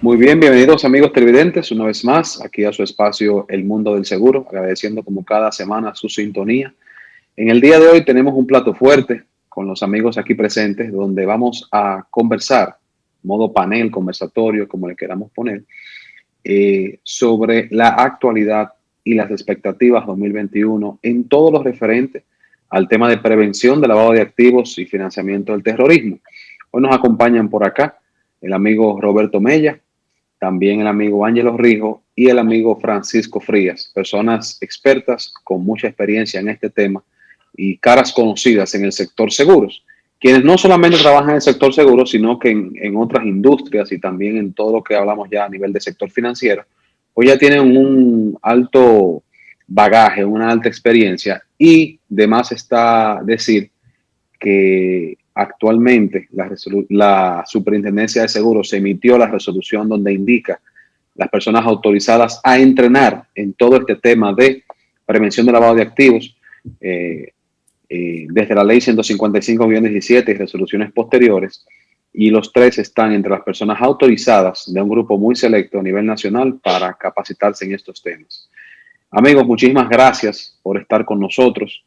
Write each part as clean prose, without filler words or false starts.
Muy bien, bienvenidos amigos televidentes, una vez más aquí a su espacio El Mundo del Seguro, agradeciendo como cada semana su sintonía. En el día de hoy tenemos un plato fuerte con los amigos aquí presentes, donde vamos a conversar, modo panel, conversatorio, como le queramos poner, sobre la actualidad y las expectativas 2021 en todo lo referente al tema de prevención de lavado de activos y financiamiento del terrorismo. Hoy nos acompañan por acá el amigo Roberto Mella, también el amigo Ángelo Rijo y el amigo Francisco Frías, personas expertas con mucha experiencia en este tema y caras conocidas en el sector seguros, quienes no solamente trabajan en el sector seguro, sino que en otras industrias y también en todo lo que hablamos ya a nivel de sector financiero, pues ya tienen un alto bagaje, una alta experiencia y demás está decir que actualmente la Superintendencia de Seguros emitió la resolución donde indica las personas autorizadas a entrenar en todo este tema de prevención de lavado de activos, desde la ley 155-17 y resoluciones posteriores, y los tres están entre las personas autorizadas de un grupo muy selecto a nivel nacional para capacitarse en estos temas. Amigos, muchísimas gracias por estar con nosotros.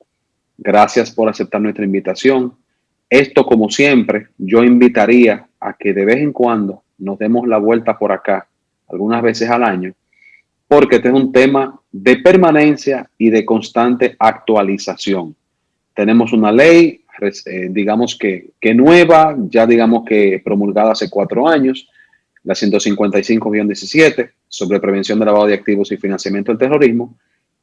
Gracias por aceptar nuestra invitación. Esto, como siempre, yo invitaría a que de vez en cuando nos demos la vuelta por acá, algunas veces al año, porque este es un tema de permanencia y de constante actualización. Tenemos una ley, digamos que nueva, ya digamos que promulgada hace 4 años, la 155-17, sobre prevención de lavado de activos y financiamiento del terrorismo,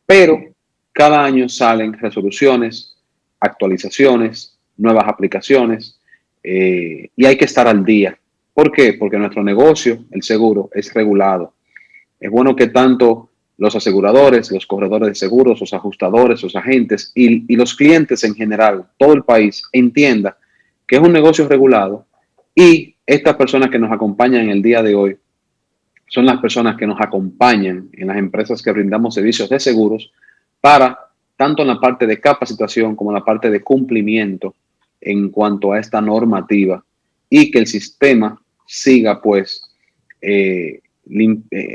pero cada año salen resoluciones, actualizaciones, nuevas aplicaciones, y hay que estar al día. ¿Por qué? Porque nuestro negocio, el seguro, es regulado. Es bueno que tanto los aseguradores, los corredores de seguros, los ajustadores, los agentes y los clientes en general, todo el país, entienda que es un negocio regulado, y estas personas que nos acompañan en el día de hoy son las personas que nos acompañan en las empresas que brindamos servicios de seguros para, tanto en la parte de capacitación como en la parte de cumplimiento en cuanto a esta normativa, y que el sistema siga pues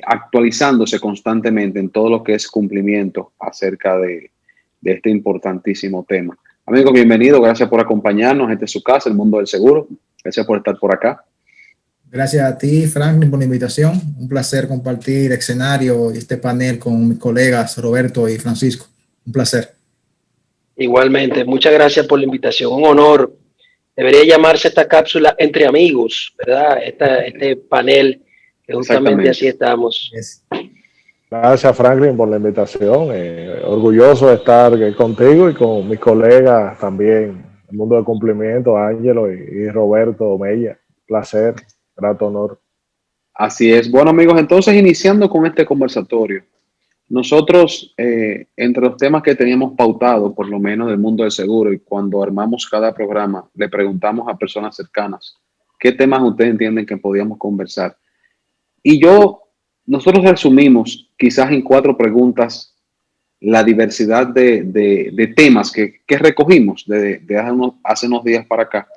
actualizándose constantemente en todo lo que es cumplimiento acerca de este importantísimo tema. Amigos, bienvenidos, gracias por acompañarnos. Este es su casa, el mundo del seguro. Gracias por estar por acá. Gracias a ti, Franklin, por la invitación. Un placer compartir escenario y este panel con mis colegas Roberto y Francisco. Un placer. Igualmente, muchas gracias por la invitación. Un honor. Debería llamarse esta cápsula Entre Amigos, ¿verdad? Este panel, que justamente así estamos. Yes. Gracias, Franklin, por la invitación. Orgulloso de estar contigo y con mis colegas también, el mundo de cumplimiento, Ángelo y Roberto Mella. Placer, grato honor. Así es. Bueno, amigos, entonces iniciando con este conversatorio, nosotros, entre los temas que teníamos pautado, por lo menos del mundo del seguro, y cuando armamos cada programa, le preguntamos a personas cercanas qué temas ustedes entienden que podíamos conversar. Y nosotros resumimos quizás en 4 preguntas la diversidad de temas que recogimos hace unos días para acá,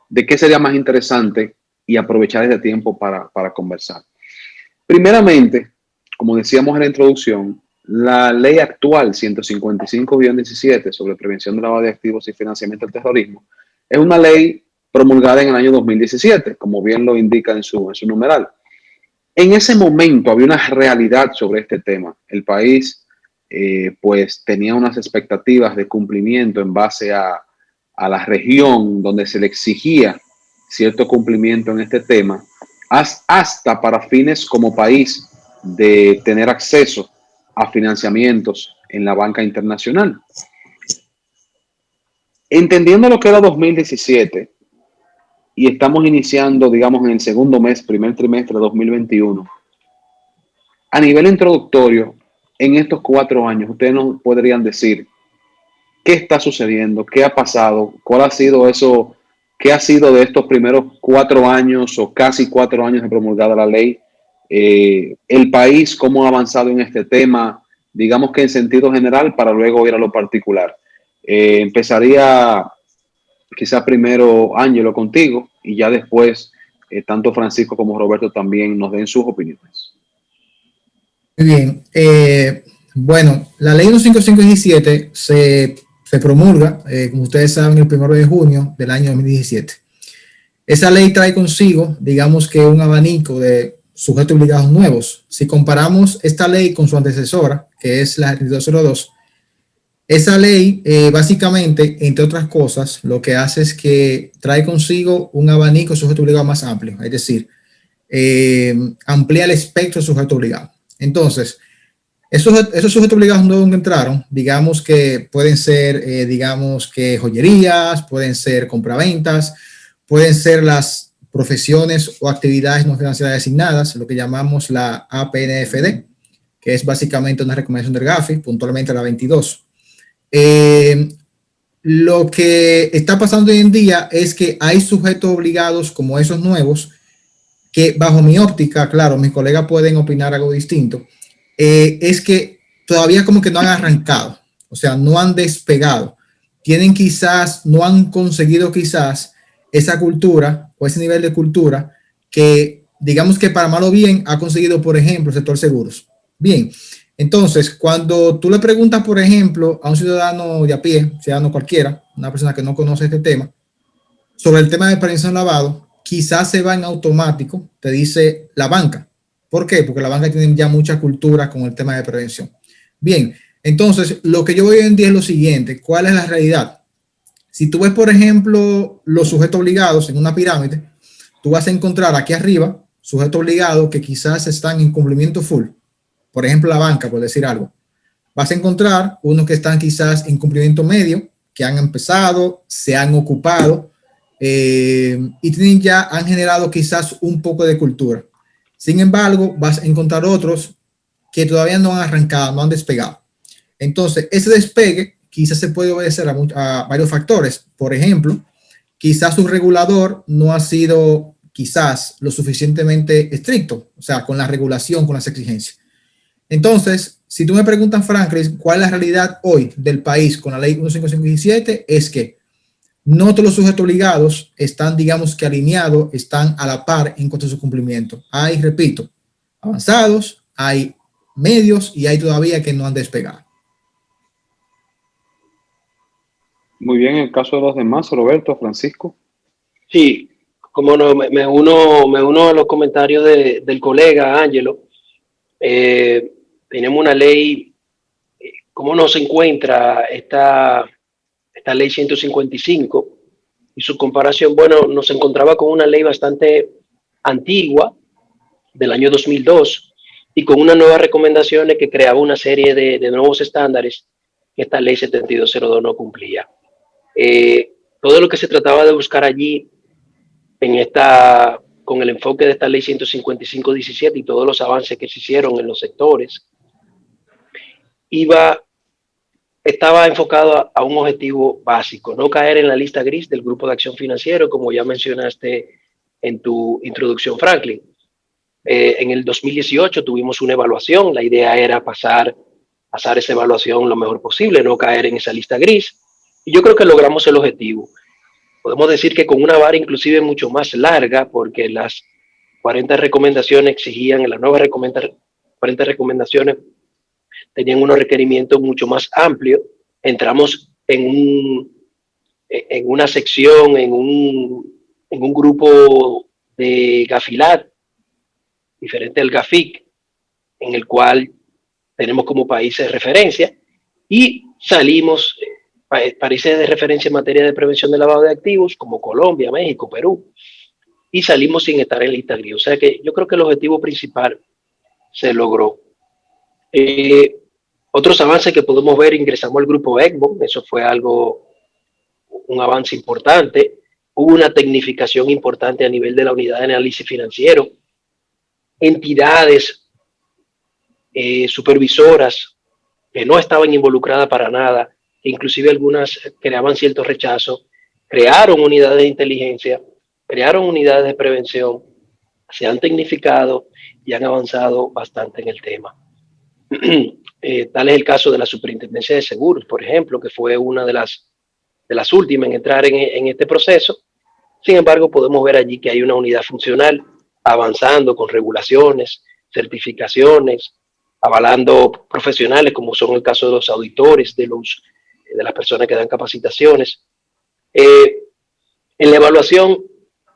de qué sería más interesante y aprovechar ese tiempo para conversar. Primeramente, como decíamos en la introducción, la ley actual 155-17 sobre prevención de lavado de activos y financiamiento del terrorismo es una ley promulgada en el año 2017, como bien lo indica en su numeral. En ese momento había una realidad sobre este tema. El país pues tenía unas expectativas de cumplimiento en base a la región donde se le exigía cierto cumplimiento en este tema, hasta para fines como país de tener acceso a financiamientos en la banca internacional. Entendiendo lo que era 2017 y estamos iniciando, digamos, en el segundo mes, primer trimestre de 2021, a nivel introductorio, en estos 4 años, ustedes nos podrían decir qué está sucediendo, qué ha pasado, cuál ha sido eso, qué ha sido de estos primeros 4 años o casi 4 años de promulgada la ley, el país, cómo ha avanzado en este tema, digamos que en sentido general, para luego ir a lo particular. Empezaría quizás primero, Ángelo, contigo, y ya después tanto Francisco como Roberto también nos den sus opiniones. Muy bien. Bueno, la ley 15517 se promulga, como ustedes saben, el 1 de junio del año 2017. Esa ley trae consigo, digamos que un abanico de sujetos obligados nuevos. Si comparamos esta ley con su antecesora, que es la 3202, esa ley básicamente, entre otras cosas, lo que hace es que trae consigo un abanico de sujetos obligados más amplio, es decir, amplía el espectro de sujetos obligados. Entonces, esos sujetos obligados nuevos que entraron, digamos que pueden ser, digamos que joyerías, pueden ser compraventas, pueden ser las profesiones o actividades no financieras designadas, lo que llamamos la APNFD, que es básicamente una recomendación del GAFI, puntualmente la 22. Lo que está pasando hoy en día es que hay sujetos obligados como esos nuevos, que bajo mi óptica, claro, mis colegas pueden opinar algo distinto, es que todavía como que no han arrancado, o sea, no han despegado, tienen quizás, no han conseguido quizás esa cultura o ese nivel de cultura que digamos que para mal o bien ha conseguido, por ejemplo, el sector seguros. Bien, entonces cuando tú le preguntas, por ejemplo, a un ciudadano de a pie, ciudadano cualquiera, una persona que no conoce este tema, sobre el tema de prevención lavado, quizás se va en automático, te dice la banca. ¿Por qué? Porque la banca tiene ya mucha cultura con el tema de prevención. Bien, entonces lo que yo veo hoy en día es lo siguiente, ¿cuál es la realidad? Si tú ves, por ejemplo, los sujetos obligados en una pirámide, tú vas a encontrar aquí arriba sujetos obligados que quizás están en cumplimiento full. Por ejemplo, la banca, por decir algo. Vas a encontrar unos que están quizás en cumplimiento medio, que han empezado, se han ocupado y tienen ya, han generado quizás un poco de cultura. Sin embargo, vas a encontrar otros que todavía no han arrancado, no han despegado. Entonces, ese despegue quizás se puede obedecer a varios factores. Por ejemplo, quizás su regulador no ha sido quizás lo suficientemente estricto, o sea, con la regulación, con las exigencias. Entonces, si tú me preguntas, Franklin, ¿cuál es la realidad hoy del país con la ley 15517? Es que no todos los sujetos obligados están, digamos que alineados, están a la par en cuanto a su cumplimiento. Hay, repito, avanzados, hay medios y hay todavía que no han despegado. Muy bien, en el caso de los demás, Roberto, Francisco. Sí, como no, me uno a los comentarios del colega Ángelo. Tenemos una ley, ¿cómo nos encuentra esta ley 155? Y su comparación, bueno, nos encontraba con una ley bastante antigua, del año 2002, y con unas nuevas recomendaciones que creaba una serie de nuevos estándares que esta ley 7202 no cumplía. Todo lo que se trataba de buscar allí con el enfoque de esta ley 155-17 y todos los avances que se hicieron en los sectores, estaba enfocado a un objetivo básico: no caer en la lista gris del Grupo de Acción Financiero, como ya mencionaste en tu introducción, Franklin. En el 2018 tuvimos una evaluación, la idea era pasar esa evaluación lo mejor posible, no caer en esa lista gris, y yo creo que logramos el objetivo. Podemos decir que con una vara inclusive mucho más larga, porque las 40 recomendaciones exigían, en las nuevas 40 recomendaciones tenían unos requerimientos mucho más amplios. Entramos en una sección, en un grupo de Gafilat, diferente al GAFIC, en el cual tenemos como países de referencia, y salimos países de referencia en materia de prevención del lavado de activos, como Colombia, México, Perú, y salimos sin estar en lista gris. O sea que yo creo que el objetivo principal se logró. Otros avances que podemos ver: ingresamos al grupo Egmont, eso fue un avance importante. Hubo una tecnificación importante a nivel de la unidad de análisis financiero. Entidades supervisoras que no estaban involucradas para nada, que inclusive algunas creaban cierto rechazo, crearon unidades de inteligencia, crearon unidades de prevención, se han tecnificado y han avanzado bastante en el tema. Tal es el caso de la Superintendencia de Seguros, por ejemplo, que fue una de las últimas en entrar en este proceso, Sin embargo, podemos ver allí que hay una unidad funcional avanzando con regulaciones, certificaciones, avalando profesionales, como son el caso de los auditores, de las personas que dan capacitaciones. En la evaluación,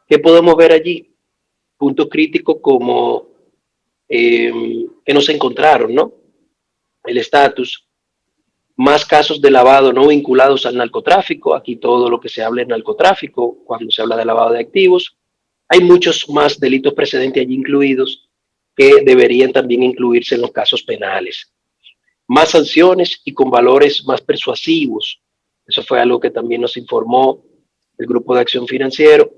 ¿qué podemos ver allí? Puntos críticos como que no se encontraron, ¿no? El estatus, más casos de lavado no vinculados al narcotráfico, aquí todo lo que se habla es narcotráfico, cuando se habla de lavado de activos. Hay muchos más delitos precedentes allí incluidos que deberían también incluirse en los casos penales. Más sanciones y con valores más persuasivos. Eso fue algo que también nos informó el Grupo de Acción Financiero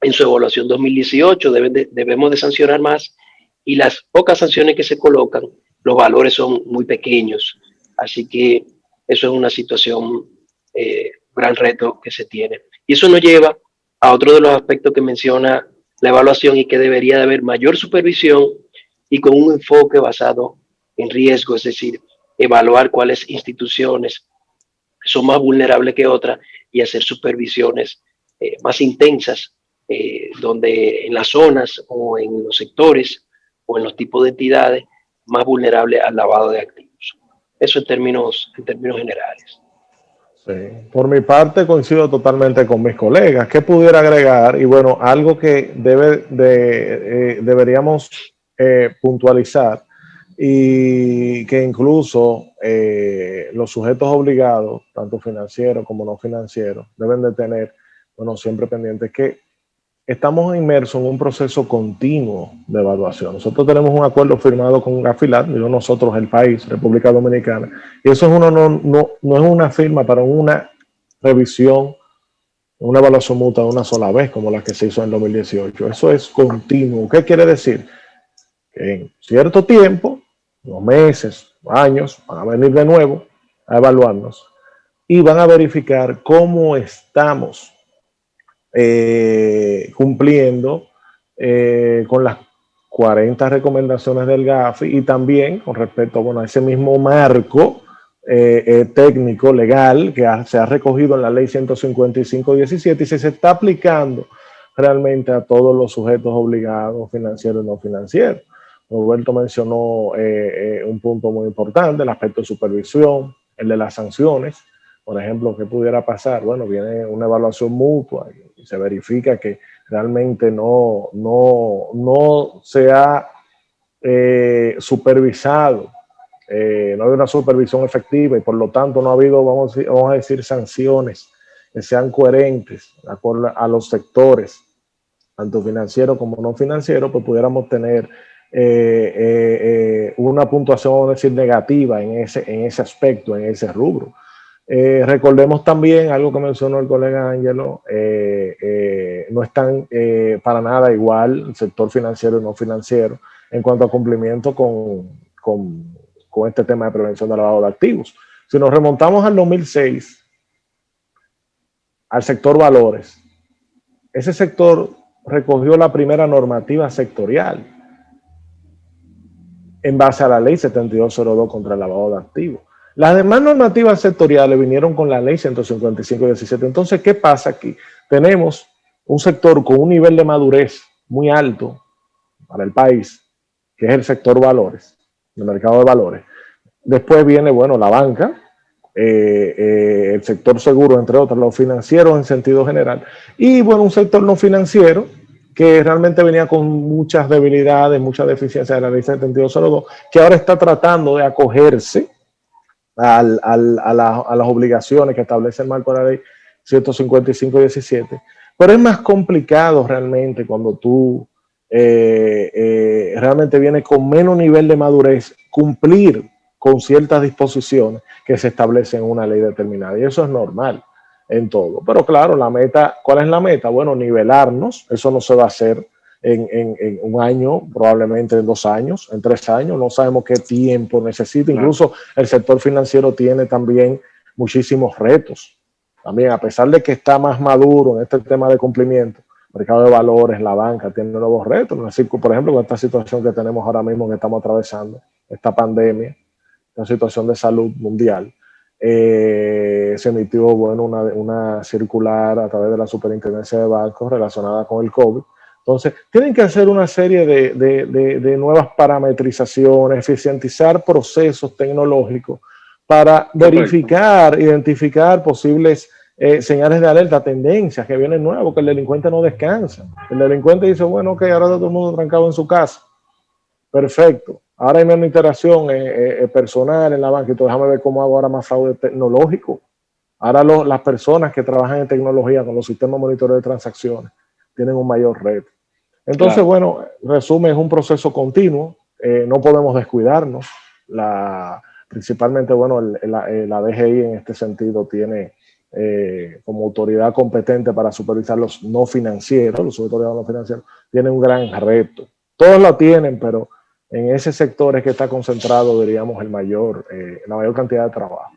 en su evaluación 2018. Debemos de sancionar más, y las pocas sanciones que se colocan, los valores son muy pequeños. Así que eso es una situación, gran reto que se tiene. Y eso nos lleva a otro de los aspectos que menciona la evaluación, y que debería de haber mayor supervisión y con un enfoque basado en riesgo, es decir, evaluar cuáles instituciones son más vulnerables que otras y hacer supervisiones más intensas, donde en las zonas o en los sectores o en los tipos de entidades más vulnerables al lavado de activos. Eso en términos generales. Sí. Por mi parte coincido totalmente con mis colegas. ¿Qué pudiera agregar? Y bueno, algo que deberíamos puntualizar, y que incluso los sujetos obligados, tanto financieros como no financieros, deben de tener, bueno, siempre pendientes, que estamos inmersos en un proceso continuo de evaluación. Nosotros tenemos un acuerdo firmado con Gafilat, digo nosotros, el país, República Dominicana, y eso es no es una firma para una revisión, una evaluación mutua de una sola vez, como la que se hizo en 2018. Eso es continuo. ¿Qué quiere decir? Que en cierto tiempo, unos meses, años, van a venir de nuevo a evaluarnos y van a verificar cómo estamos cumpliendo con las 40 recomendaciones del GAFI, y también con respecto, bueno, a ese mismo marco técnico, legal, que se ha recogido en la ley 155/17, y se está aplicando realmente a todos los sujetos obligados, financieros y no financieros. Roberto mencionó un punto muy importante, el aspecto de supervisión, el de las sanciones. Por ejemplo, ¿qué pudiera pasar? Bueno, viene una evaluación mutua y se verifica que realmente no se ha supervisado, no hay una supervisión efectiva, y por lo tanto no ha habido, vamos a decir, sanciones que sean coherentes de acuerdo a los sectores, tanto financiero como no financiero, pues pudiéramos tener una puntuación, vamos a decir, negativa en ese aspecto, en ese rubro. Recordemos también algo que mencionó el colega Ángelo, no están para nada igual el sector financiero y no financiero en cuanto a cumplimiento con este tema de prevención del lavado de activos. Si nos remontamos al 2006, al sector valores, ese sector recogió la primera normativa sectorial en base a la ley 7202 contra el lavado de activos. Las demás normativas sectoriales vinieron con la ley 155/17. Entonces, ¿qué pasa aquí? Tenemos un sector con un nivel de madurez muy alto para el país, que es el sector valores, el mercado de valores. Después viene, bueno, la banca, el sector seguro, entre otros, los financieros en sentido general. Y, bueno, un sector no financiero que realmente venía con muchas debilidades, muchas deficiencias de la ley 7202, que ahora está tratando de acogerse a las obligaciones que establece el marco de la ley 155/17, pero es más complicado realmente cuando tú realmente vienes con menos nivel de madurez cumplir con ciertas disposiciones que se establecen en una ley determinada, y eso es normal en todo. Pero claro, la meta, ¿cuál es la meta? Bueno, nivelarnos. Eso no se va a hacer en un año, probablemente en 2 años, en 3 años, no sabemos qué tiempo necesita. Incluso el sector financiero tiene también muchísimos retos. También, a pesar de que está más maduro en este tema de cumplimiento, el mercado de valores, la banca tiene nuevos retos. Así, por ejemplo, con esta situación que tenemos ahora mismo, que estamos atravesando, esta pandemia, una situación de salud mundial, Se emitió, bueno, una circular a través de la Superintendencia de Bancos relacionada con el COVID. Entonces, tienen que hacer una serie de nuevas parametrizaciones, eficientizar procesos tecnológicos para verificar, identificar posibles señales de alerta, tendencias que vienen nuevas, que el delincuente no descansa. El delincuente dice, bueno, ok, ahora está todo el mundo trancado en su casa. Perfecto. Ahora hay menos interacción personal en la banca, entonces déjame ver cómo hago ahora más fraude tecnológico. Ahora las personas que trabajan en tecnología con los sistemas de monitoreo de transacciones tienen un mayor reto. Entonces, claro, bueno, resumen, es un proceso continuo, no podemos descuidarnos. Principalmente, bueno, la DGI en este sentido tiene como autoridad competente para supervisar los no financieros, los supervisores no financieros, tienen un gran reto. Todos lo tienen, pero en ese sector es que está concentrado, diríamos, la mayor cantidad de trabajo.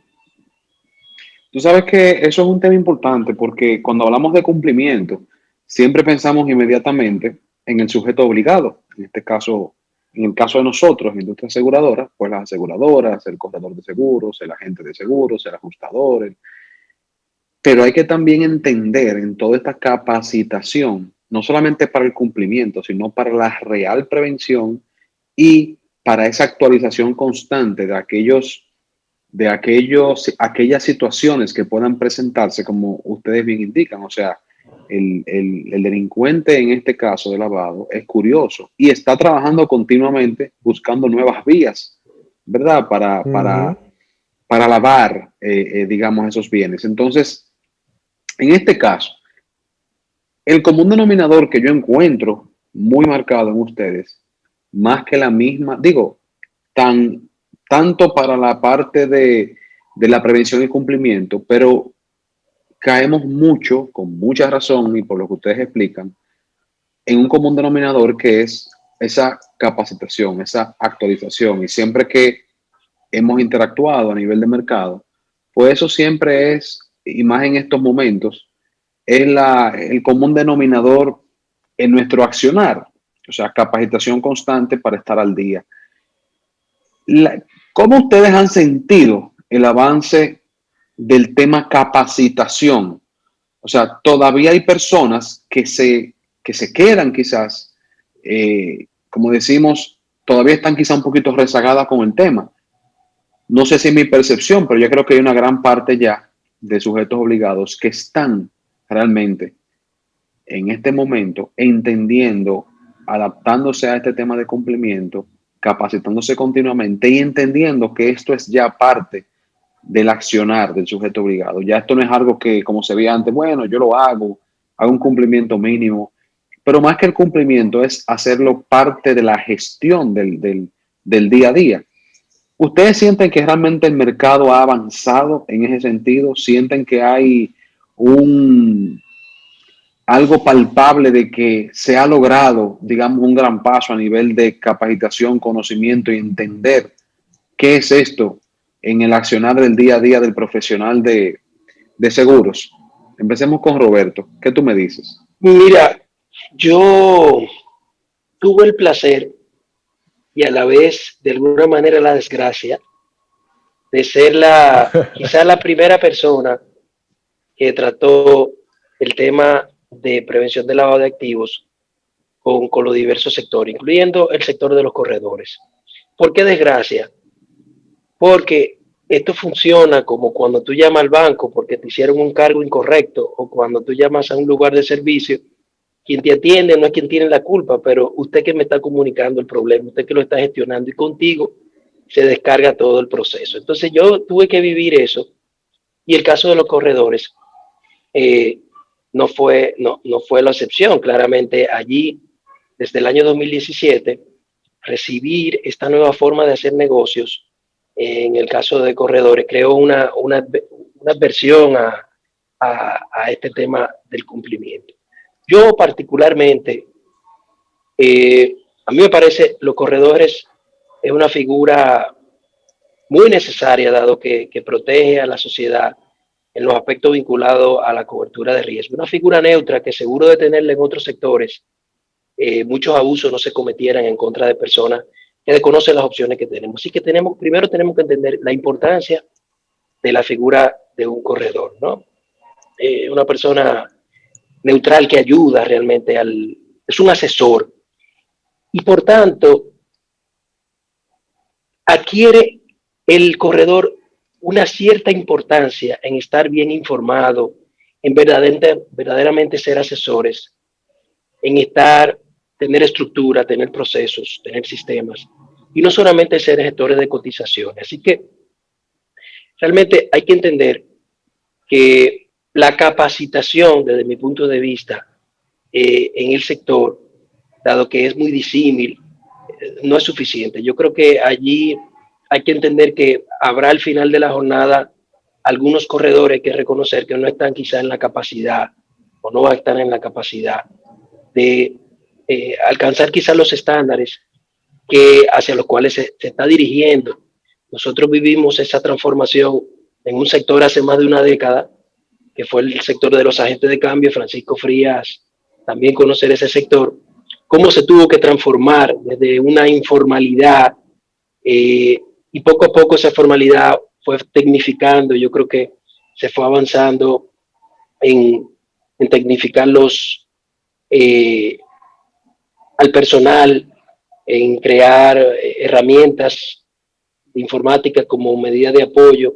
Tú sabes que eso es un tema importante porque cuando hablamos de cumplimiento, siempre pensamos inmediatamente en el sujeto obligado. En este caso, en el caso de nosotros, industria aseguradora, pues las aseguradoras, el corredor de seguros, el agente de seguros, el ajustador. Pero hay que también entender en toda esta capacitación, no solamente para el cumplimiento, sino para la real prevención y para esa actualización constante de aquellas situaciones que puedan presentarse, como ustedes bien indican. O sea, el delincuente en este caso de lavado es curioso y está trabajando continuamente buscando nuevas vías, ¿verdad? Para lavar, digamos, esos bienes. Entonces, en este caso, el común denominador que yo encuentro muy marcado en ustedes, más que la misma, digo, tanto para la parte de la prevención y cumplimiento, pero caemos mucho, con mucha razón y por lo que ustedes explican, en un común denominador que es esa capacitación, esa actualización. Y siempre que hemos interactuado a nivel de mercado, pues eso siempre es, y más en estos momentos, es el común denominador en nuestro accionar. O sea, capacitación constante para estar al día. ¿Cómo ustedes han sentido el avance del tema capacitación? O sea, todavía hay personas que se quedan quizás, como decimos, todavía están quizás un poquito rezagadas con el tema. No sé si es mi percepción, pero yo creo que hay una gran parte ya de sujetos obligados que están realmente en este momento entendiendo, adaptándose a este tema de cumplimiento, capacitándose continuamente y entendiendo que esto es ya parte del accionar del sujeto obligado. Ya esto no es algo que, como se veía antes, bueno, yo lo hago un cumplimiento mínimo, pero más que el cumplimiento es hacerlo parte de la gestión del día a día. ¿Ustedes sienten que realmente el mercado ha avanzado en ese sentido? ¿Sienten que hay algo palpable de que se ha logrado, digamos, un gran paso a nivel de capacitación, conocimiento y entender qué es esto en el accionar del día a día del profesional de seguros? Empecemos con Roberto. ¿Qué tú me dices? Mira, yo tuve el placer y a la vez, de alguna manera, la desgracia de ser quizás la primera persona que trató el tema de prevención del lavado de activos con los diversos sectores, incluyendo el sector de los corredores. ¿Por qué desgracia? Porque esto funciona como cuando tú llamas al banco porque te hicieron un cargo incorrecto, o cuando tú llamas a un lugar de servicio, quien te atiende no es quien tiene la culpa, pero usted que me está comunicando el problema, usted que lo está gestionando, y contigo se descarga todo el proceso. Entonces yo tuve que vivir eso, y el caso de los corredores no fue la excepción. Claramente allí, desde el año 2017, recibir esta nueva forma de hacer negocios, en el caso de corredores, creó una adversión a este tema del cumplimiento. Yo particularmente, a mí me parece los corredores es una figura muy necesaria, dado que protege a la sociedad en los aspectos vinculados a la cobertura de riesgo. Una figura neutra que, seguro de tenerla en otros sectores, muchos abusos no se cometieran en contra de personas que desconocen las opciones que tenemos. Así que primero tenemos que entender la importancia de la figura de un corredor, ¿no? Una persona neutral que ayuda realmente es un asesor y por tanto adquiere el corredor una cierta importancia en estar bien informado, en verdaderamente ser asesores, en tener estructura, tener procesos, tener sistemas, y no solamente ser gestores de cotizaciones. Así que realmente hay que entender que la capacitación, desde mi punto de vista, en el sector, dado que es muy disímil, no es suficiente. Yo creo que allí hay que entender que habrá al final de la jornada algunos corredores que reconocer que no están quizá en la capacidad o no van a estar en la capacidad de alcanzar quizás los estándares hacia los cuales se está dirigiendo. Nosotros vivimos esa transformación en un sector hace más de una década, que fue el sector de los agentes de cambio. Francisco Frías también conocer ese sector, cómo se tuvo que transformar desde una informalidad y poco a poco esa formalidad fue tecnificando. Yo creo que se fue avanzando en tecnificar al personal, en crear herramientas de informática como medida de apoyo,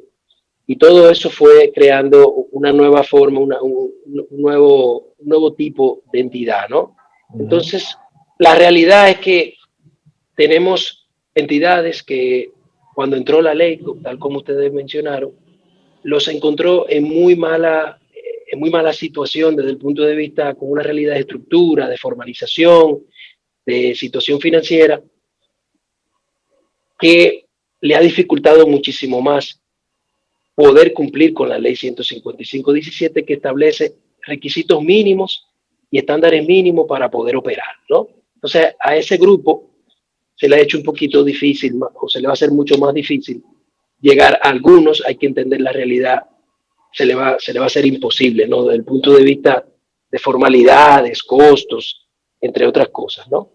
y todo eso fue creando una nueva forma, un nuevo tipo de entidad, ¿no? Entonces, la realidad es que tenemos entidades que cuando entró la ley, tal como ustedes mencionaron, los encontró en muy mala situación desde el punto de vista con una realidad de estructura, de formalización, de situación financiera, que le ha dificultado muchísimo más poder cumplir con la ley 155/17, que establece requisitos mínimos y estándares mínimos para poder operar, ¿no? Entonces, a ese grupo se le ha hecho un poquito difícil, o se le va a hacer mucho más difícil llegar a algunos. Hay que entender la realidad, se le va a hacer imposible, ¿no? Desde el punto de vista de formalidades, costos, entre otras cosas, ¿no?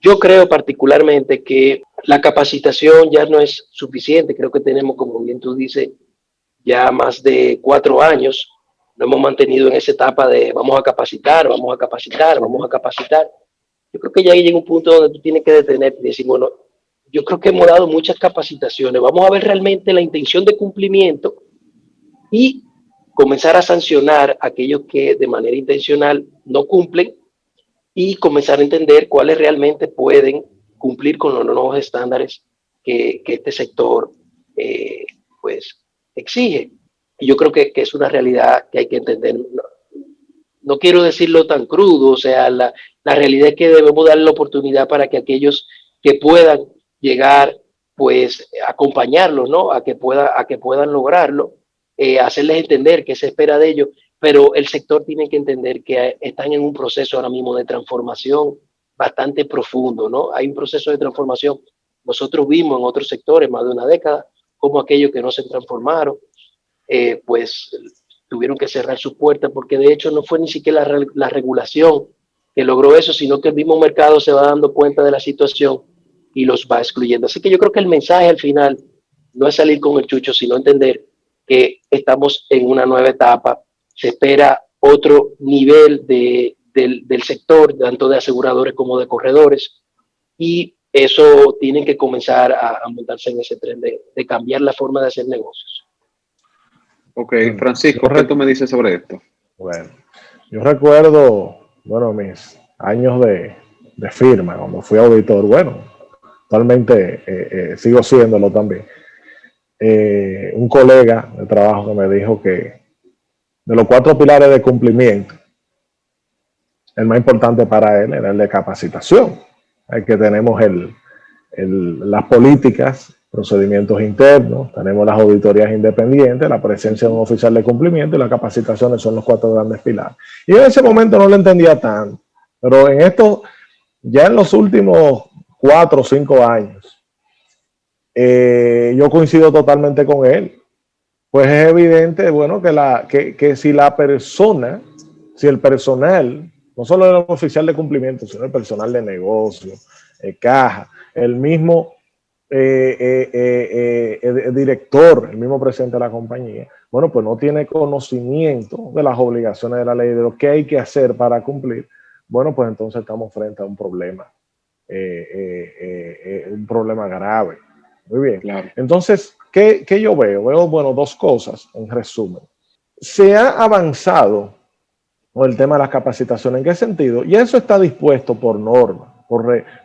Yo creo particularmente que la capacitación ya no es suficiente. Creo que tenemos, como bien tú dices, ya más de 4 años, lo hemos mantenido en esa etapa de vamos a capacitar, vamos a capacitar, vamos a capacitar. Yo creo que ya llega un punto donde tú tienes que detenerte y decir, bueno, yo creo que hemos dado muchas capacitaciones, vamos a ver realmente la intención de cumplimiento y comenzar a sancionar a aquellos que de manera intencional no cumplen, y comenzar a entender cuáles realmente pueden cumplir con los nuevos estándares que este sector pues exige. Y yo creo que es una realidad que hay que entender. No quiero decirlo tan crudo, o sea, la realidad es que debemos darle la oportunidad para que aquellos que puedan llegar, pues acompañarlos, ¿no? A que puedan lograrlo, hacerles entender qué se espera de ellos, pero el sector tiene que entender que están en un proceso ahora mismo de transformación bastante profundo, ¿no? Hay un proceso de transformación. Nosotros vimos en otros sectores más de una década como aquellos que no se transformaron, pues tuvieron que cerrar sus puertas, porque de hecho no fue ni siquiera la regulación que logró eso, sino que el mismo mercado se va dando cuenta de la situación y los va excluyendo. Así que yo creo que el mensaje al final no es salir con el chucho, sino entender que estamos en una nueva etapa. Se espera otro nivel del sector, tanto de aseguradores como de corredores, y eso tienen que comenzar a montarse en ese tren de cambiar la forma de hacer negocios. Ok, Francisco, ¿qué tú me dices sobre esto? Bueno, yo recuerdo, bueno, mis años de firma, cuando fui auditor, bueno, actualmente sigo siéndolo también. Un colega de trabajo que me dijo que de los 4 pilares de cumplimiento, el más importante para él era el de capacitación. El que tenemos las políticas, procedimientos internos, tenemos las auditorías independientes, la presencia de un oficial de cumplimiento y las capacitaciones son los 4 grandes pilares. Y en ese momento no lo entendía tanto, pero en esto, ya en los últimos 4 o 5 años, yo coincido totalmente con él. Pues es evidente, bueno, que si la persona, si el personal, no solo el oficial de cumplimiento, sino el personal de negocio, caja, el mismo el director, el mismo presidente de la compañía, bueno, pues no tiene conocimiento de las obligaciones de la ley, de lo que hay que hacer para cumplir, bueno, pues entonces estamos frente a un problema grave. Muy bien. Claro. Entonces, ¿qué yo veo? Veo, bueno, dos cosas en resumen. Se ha avanzado con el tema de las capacitaciones. ¿En qué sentido? Y eso está dispuesto por norma.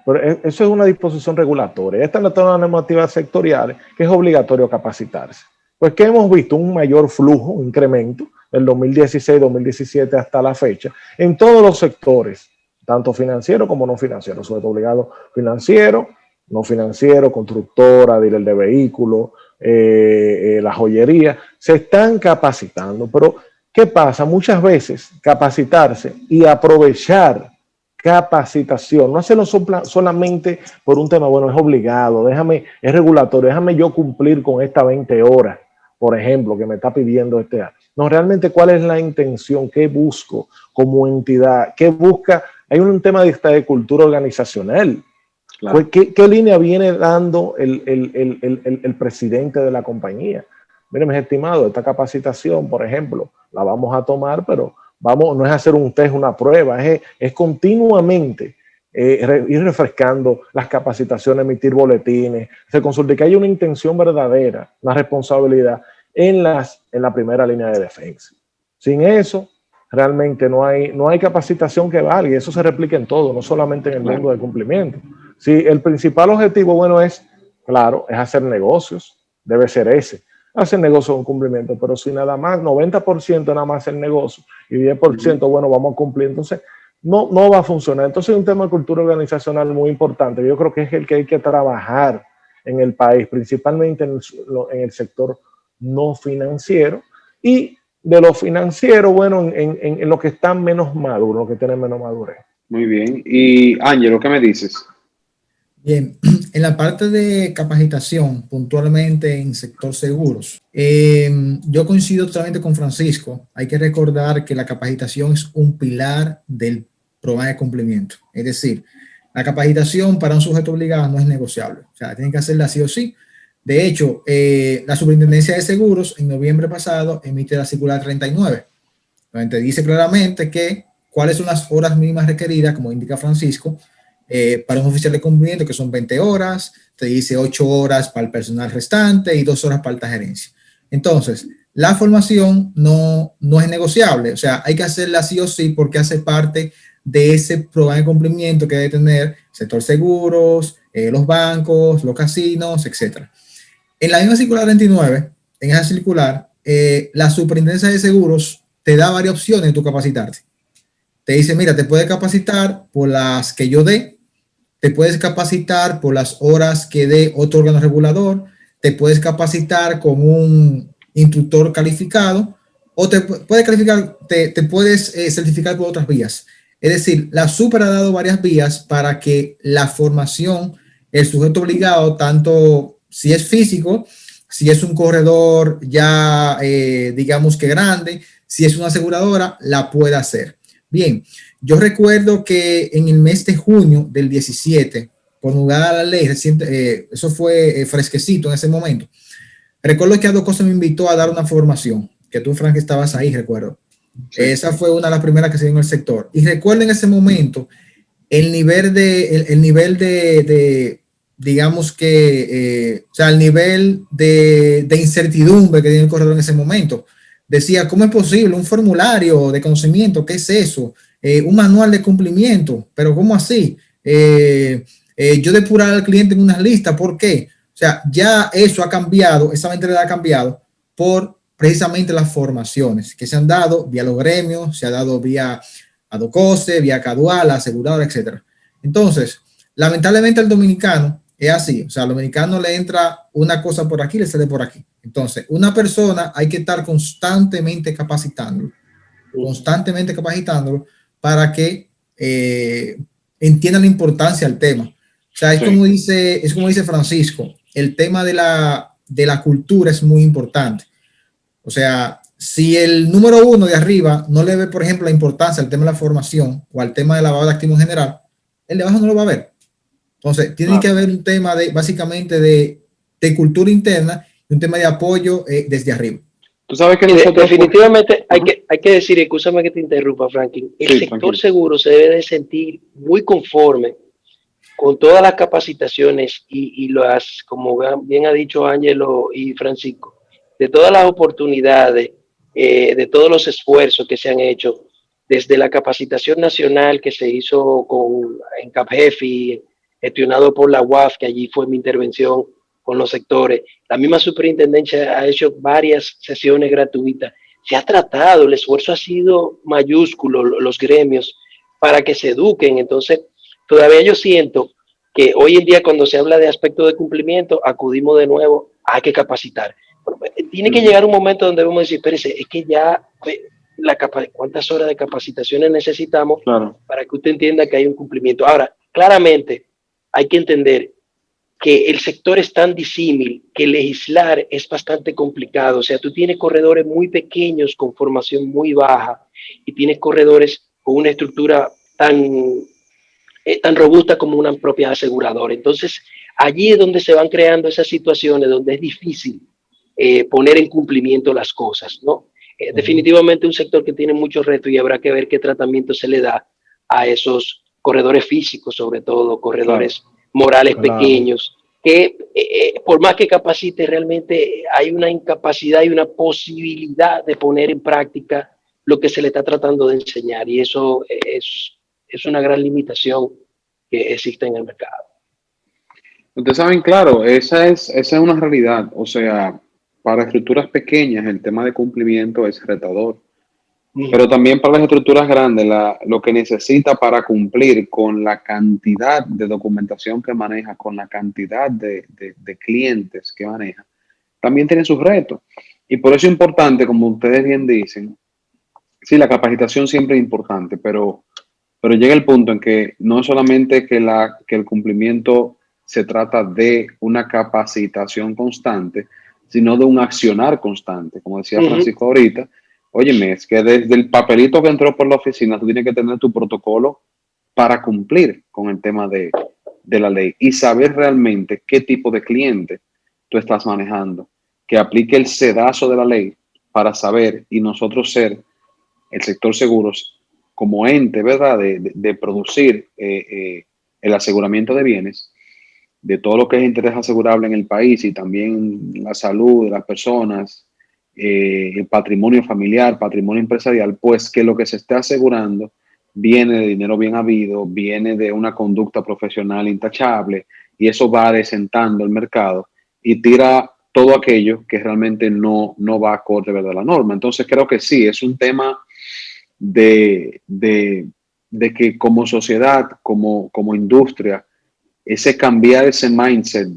Pero eso es una disposición regulatoria. Esta es la normativa sectorial que es obligatorio capacitarse. Pues que hemos visto un mayor flujo, un incremento del 2016-2017 hasta la fecha en todos los sectores, tanto financiero como no financiero, sujeto obligado financiero, no financiero, constructora, dealer de vehículos, la joyería, se están capacitando. Pero, ¿qué pasa? Muchas veces capacitarse y aprovechar capacitación, no hacerlo solamente por un tema, bueno, es obligado, es regulatorio, déjame yo cumplir con estas 20 horas, por ejemplo, que me está pidiendo este año. No, realmente, ¿cuál es la intención? ¿Qué busco como entidad? ¿Qué busca? Hay un tema de cultura organizacional. Claro. ¿Qué línea viene dando el presidente de la compañía? Miren, mis estimados, esta capacitación, por ejemplo, la vamos a tomar, pero no es hacer un test, una prueba, es continuamente ir refrescando las capacitaciones, emitir boletines, se consulte que haya una intención verdadera, una responsabilidad en la primera línea de defensa. Sin eso, realmente no hay capacitación que valga, y eso se replica en todo, no solamente en el mundo del cumplimiento. Si el principal objetivo, bueno, es hacer negocios, debe ser ese. Hacer negocio con cumplimiento, pero si nada más, 90% nada más el negocio y 10%, bueno, vamos a cumplir, entonces no va a funcionar. Entonces es un tema de cultura organizacional muy importante. Yo creo que es el que hay que trabajar en el país, principalmente en el sector no financiero, y de lo financiero, bueno, en lo que están menos maduros, lo que tienen menos madurez. Muy bien. Y Ángelo, ¿qué me dices? Bien, en la parte de capacitación, puntualmente en sector seguros, yo coincido totalmente con Francisco. Hay que recordar que la capacitación es un pilar del programa de cumplimiento. Es decir, la capacitación para un sujeto obligado no es negociable. O sea, tienen que hacerla sí o sí. De hecho, la Superintendencia de Seguros en noviembre pasado emite la circular 39, donde dice claramente que cuáles son las horas mínimas requeridas, como indica Francisco, para un oficial de cumplimiento, que son 20 horas, te dice 8 horas para el personal restante y 2 horas para alta gerencia. Entonces, la formación no es negociable, o sea, hay que hacerla sí o sí porque hace parte de ese programa de cumplimiento que debe tener el sector seguros, los bancos, los casinos, etc. En la misma circular 29, en esa circular, la Superintendencia de Seguros te da varias opciones de tu capacitarte. Te dice, mira, te puedes capacitar por las que yo dé, te puedes capacitar por las horas que dé otro órgano regulador, te puedes capacitar con un instructor calificado o te puedes certificar por otras vías. Es decir, la Super ha dado varias vías para que la formación, el sujeto obligado, tanto si es físico, si es un corredor ya, digamos que grande, si es una aseguradora, la pueda hacer. Bien, yo recuerdo que en el mes de junio del 17, promulgada la ley reciente, eso fue fresquecito en ese momento. Recuerdo que Adocoso me invitó a dar una formación, que tú, Frank, estabas ahí, recuerdo. Sí. Esa fue una de las primeras que se dio en el sector. Y recuerdo en ese momento el nivel de digamos que, o sea, el nivel de incertidumbre que tiene el corredor en ese momento. Decía, ¿cómo es posible? Un formulario de conocimiento, ¿qué es eso? Un manual de cumplimiento, pero ¿cómo así? Yo depurar al cliente en unas listas, ¿por qué? O sea, ya eso ha cambiado, esa mentalidad ha cambiado por precisamente las formaciones que se han dado vía los gremios, se ha dado vía Adocose, vía Cadual, aseguradora, etc. Entonces, lamentablemente el dominicano es así, o sea, al dominicano le entra una cosa por aquí, le sale por aquí. Entonces, una persona hay que estar constantemente capacitándolo para que entienda la importancia del tema. O sea, es como dice Francisco, el tema de la cultura es muy importante. O sea, si el número uno de arriba no le ve, por ejemplo, la importancia al tema de la formación o al tema de lavado de activos en general, el de abajo no lo va a ver. Entonces, tiene que haber un tema básicamente de cultura interna y un tema de apoyo desde arriba. Tú sabes que definitivamente hay que decir, escúchame que te interrumpa, Franklin, el sector tranquilo. Seguro se debe de sentir muy conforme con todas las capacitaciones y las, como bien ha dicho Ángelo y Francisco, de todas las oportunidades, de todos los esfuerzos que se han hecho, desde la capacitación nacional que se hizo en CAPGEFI, gestionado por la UAF, que allí fue mi intervención con los sectores. La misma superintendencia ha hecho varias sesiones gratuitas. Se ha tratado, el esfuerzo ha sido mayúsculo, los gremios, para que se eduquen. Entonces, todavía yo siento que hoy en día cuando se habla de aspectos de cumplimiento, acudimos de nuevo, hay que capacitar. Bueno, tiene que llegar un momento donde vamos a decir, espérese, es que ya cuántas horas de capacitaciones necesitamos para que usted entienda que hay un cumplimiento. Ahora, claramente hay que entender que el sector es tan disímil que legislar es bastante complicado. O sea, tú tienes corredores muy pequeños con formación muy baja y tienes corredores con una estructura tan robusta como una propia aseguradora. Entonces, allí es donde se van creando esas situaciones donde es difícil poner en cumplimiento las cosas, ¿no? Definitivamente un sector que tiene muchos retos y habrá que ver qué tratamiento se le da a esos corredores físicos, sobre todo, corredores morales pequeños, que por más que capacite, realmente hay una incapacidad y una posibilidad de poner en práctica lo que se le está tratando de enseñar, y eso es una gran limitación que existe en el mercado. Ustedes saben, claro, esa es una realidad. O sea, para estructuras pequeñas el tema de cumplimiento es retador. Pero también para las estructuras grandes, lo que necesita para cumplir con la cantidad de documentación que maneja, con la cantidad de clientes que maneja, también tiene sus retos. Y por eso es importante, como ustedes bien dicen, sí, la capacitación siempre es importante, pero llega el punto en que no es solamente que el cumplimiento se trata de una capacitación constante, sino de un accionar constante. Como decía Francisco ahorita, óyeme, es que desde el papelito que entró por la oficina, tú tienes que tener tu protocolo para cumplir con el tema de la ley y saber realmente qué tipo de cliente tú estás manejando, que aplique el sedazo de la ley para saber y nosotros ser el sector seguros como ente, ¿verdad?, de producir el aseguramiento de bienes, de todo lo que es interés asegurable en el país y también la salud de las personas, el patrimonio familiar, patrimonio empresarial, pues que lo que se esté asegurando viene de dinero bien habido, viene de una conducta profesional intachable, y eso va desentando el mercado y tira todo aquello que realmente no va acorde, ¿verdad?, a la norma. Entonces creo que sí, es un tema de que como sociedad, como industria, ese cambiar ese mindset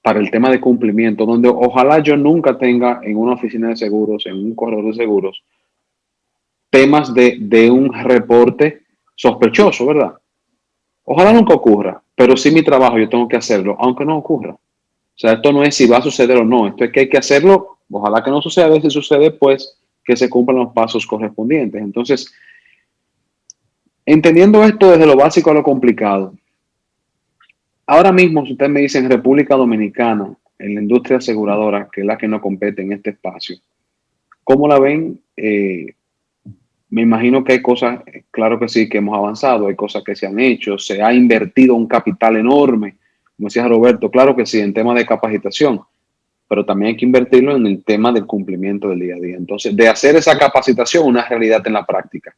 para el tema de cumplimiento, donde ojalá yo nunca tenga en una oficina de seguros, en un corredor de seguros, temas de un reporte sospechoso, ¿verdad? Ojalá nunca ocurra, pero sí mi trabajo yo tengo que hacerlo, aunque no ocurra. O sea, esto no es si va a suceder o no, esto es que hay que hacerlo, ojalá que no suceda, si sucede, pues que se cumplan los pasos correspondientes. Entonces, entendiendo esto desde lo básico a lo complicado, ahora mismo, si usted me dice en República Dominicana, en la industria aseguradora, que es la que no compete en este espacio, ¿cómo la ven? Me imagino que hay cosas, claro que sí, que hemos avanzado, hay cosas que se han hecho, se ha invertido un capital enorme, como decía Roberto, claro que sí, en temas de capacitación, pero también hay que invertirlo en el tema del cumplimiento del día a día. Entonces, de hacer esa capacitación una realidad en la práctica.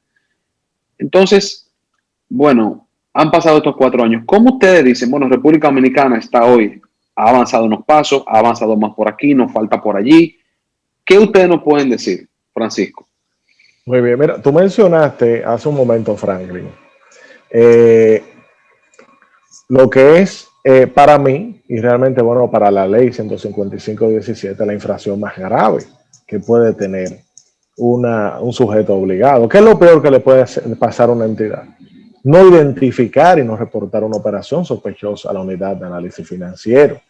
Entonces, bueno, han pasado estos 4 años. ¿Cómo ustedes dicen? Bueno, República Dominicana está hoy, ha avanzado unos pasos, ha avanzado más por aquí, nos falta por allí. ¿Qué ustedes nos pueden decir, Francisco? Muy bien, mira, tú mencionaste hace un momento, Franklin, lo que es para mí, y realmente, bueno, para la ley 155/17, la infracción más grave que puede tener un sujeto obligado. ¿Qué es lo peor que le puede pasar a una entidad? No identificar y no reportar una operación sospechosa a la unidad de análisis financiero.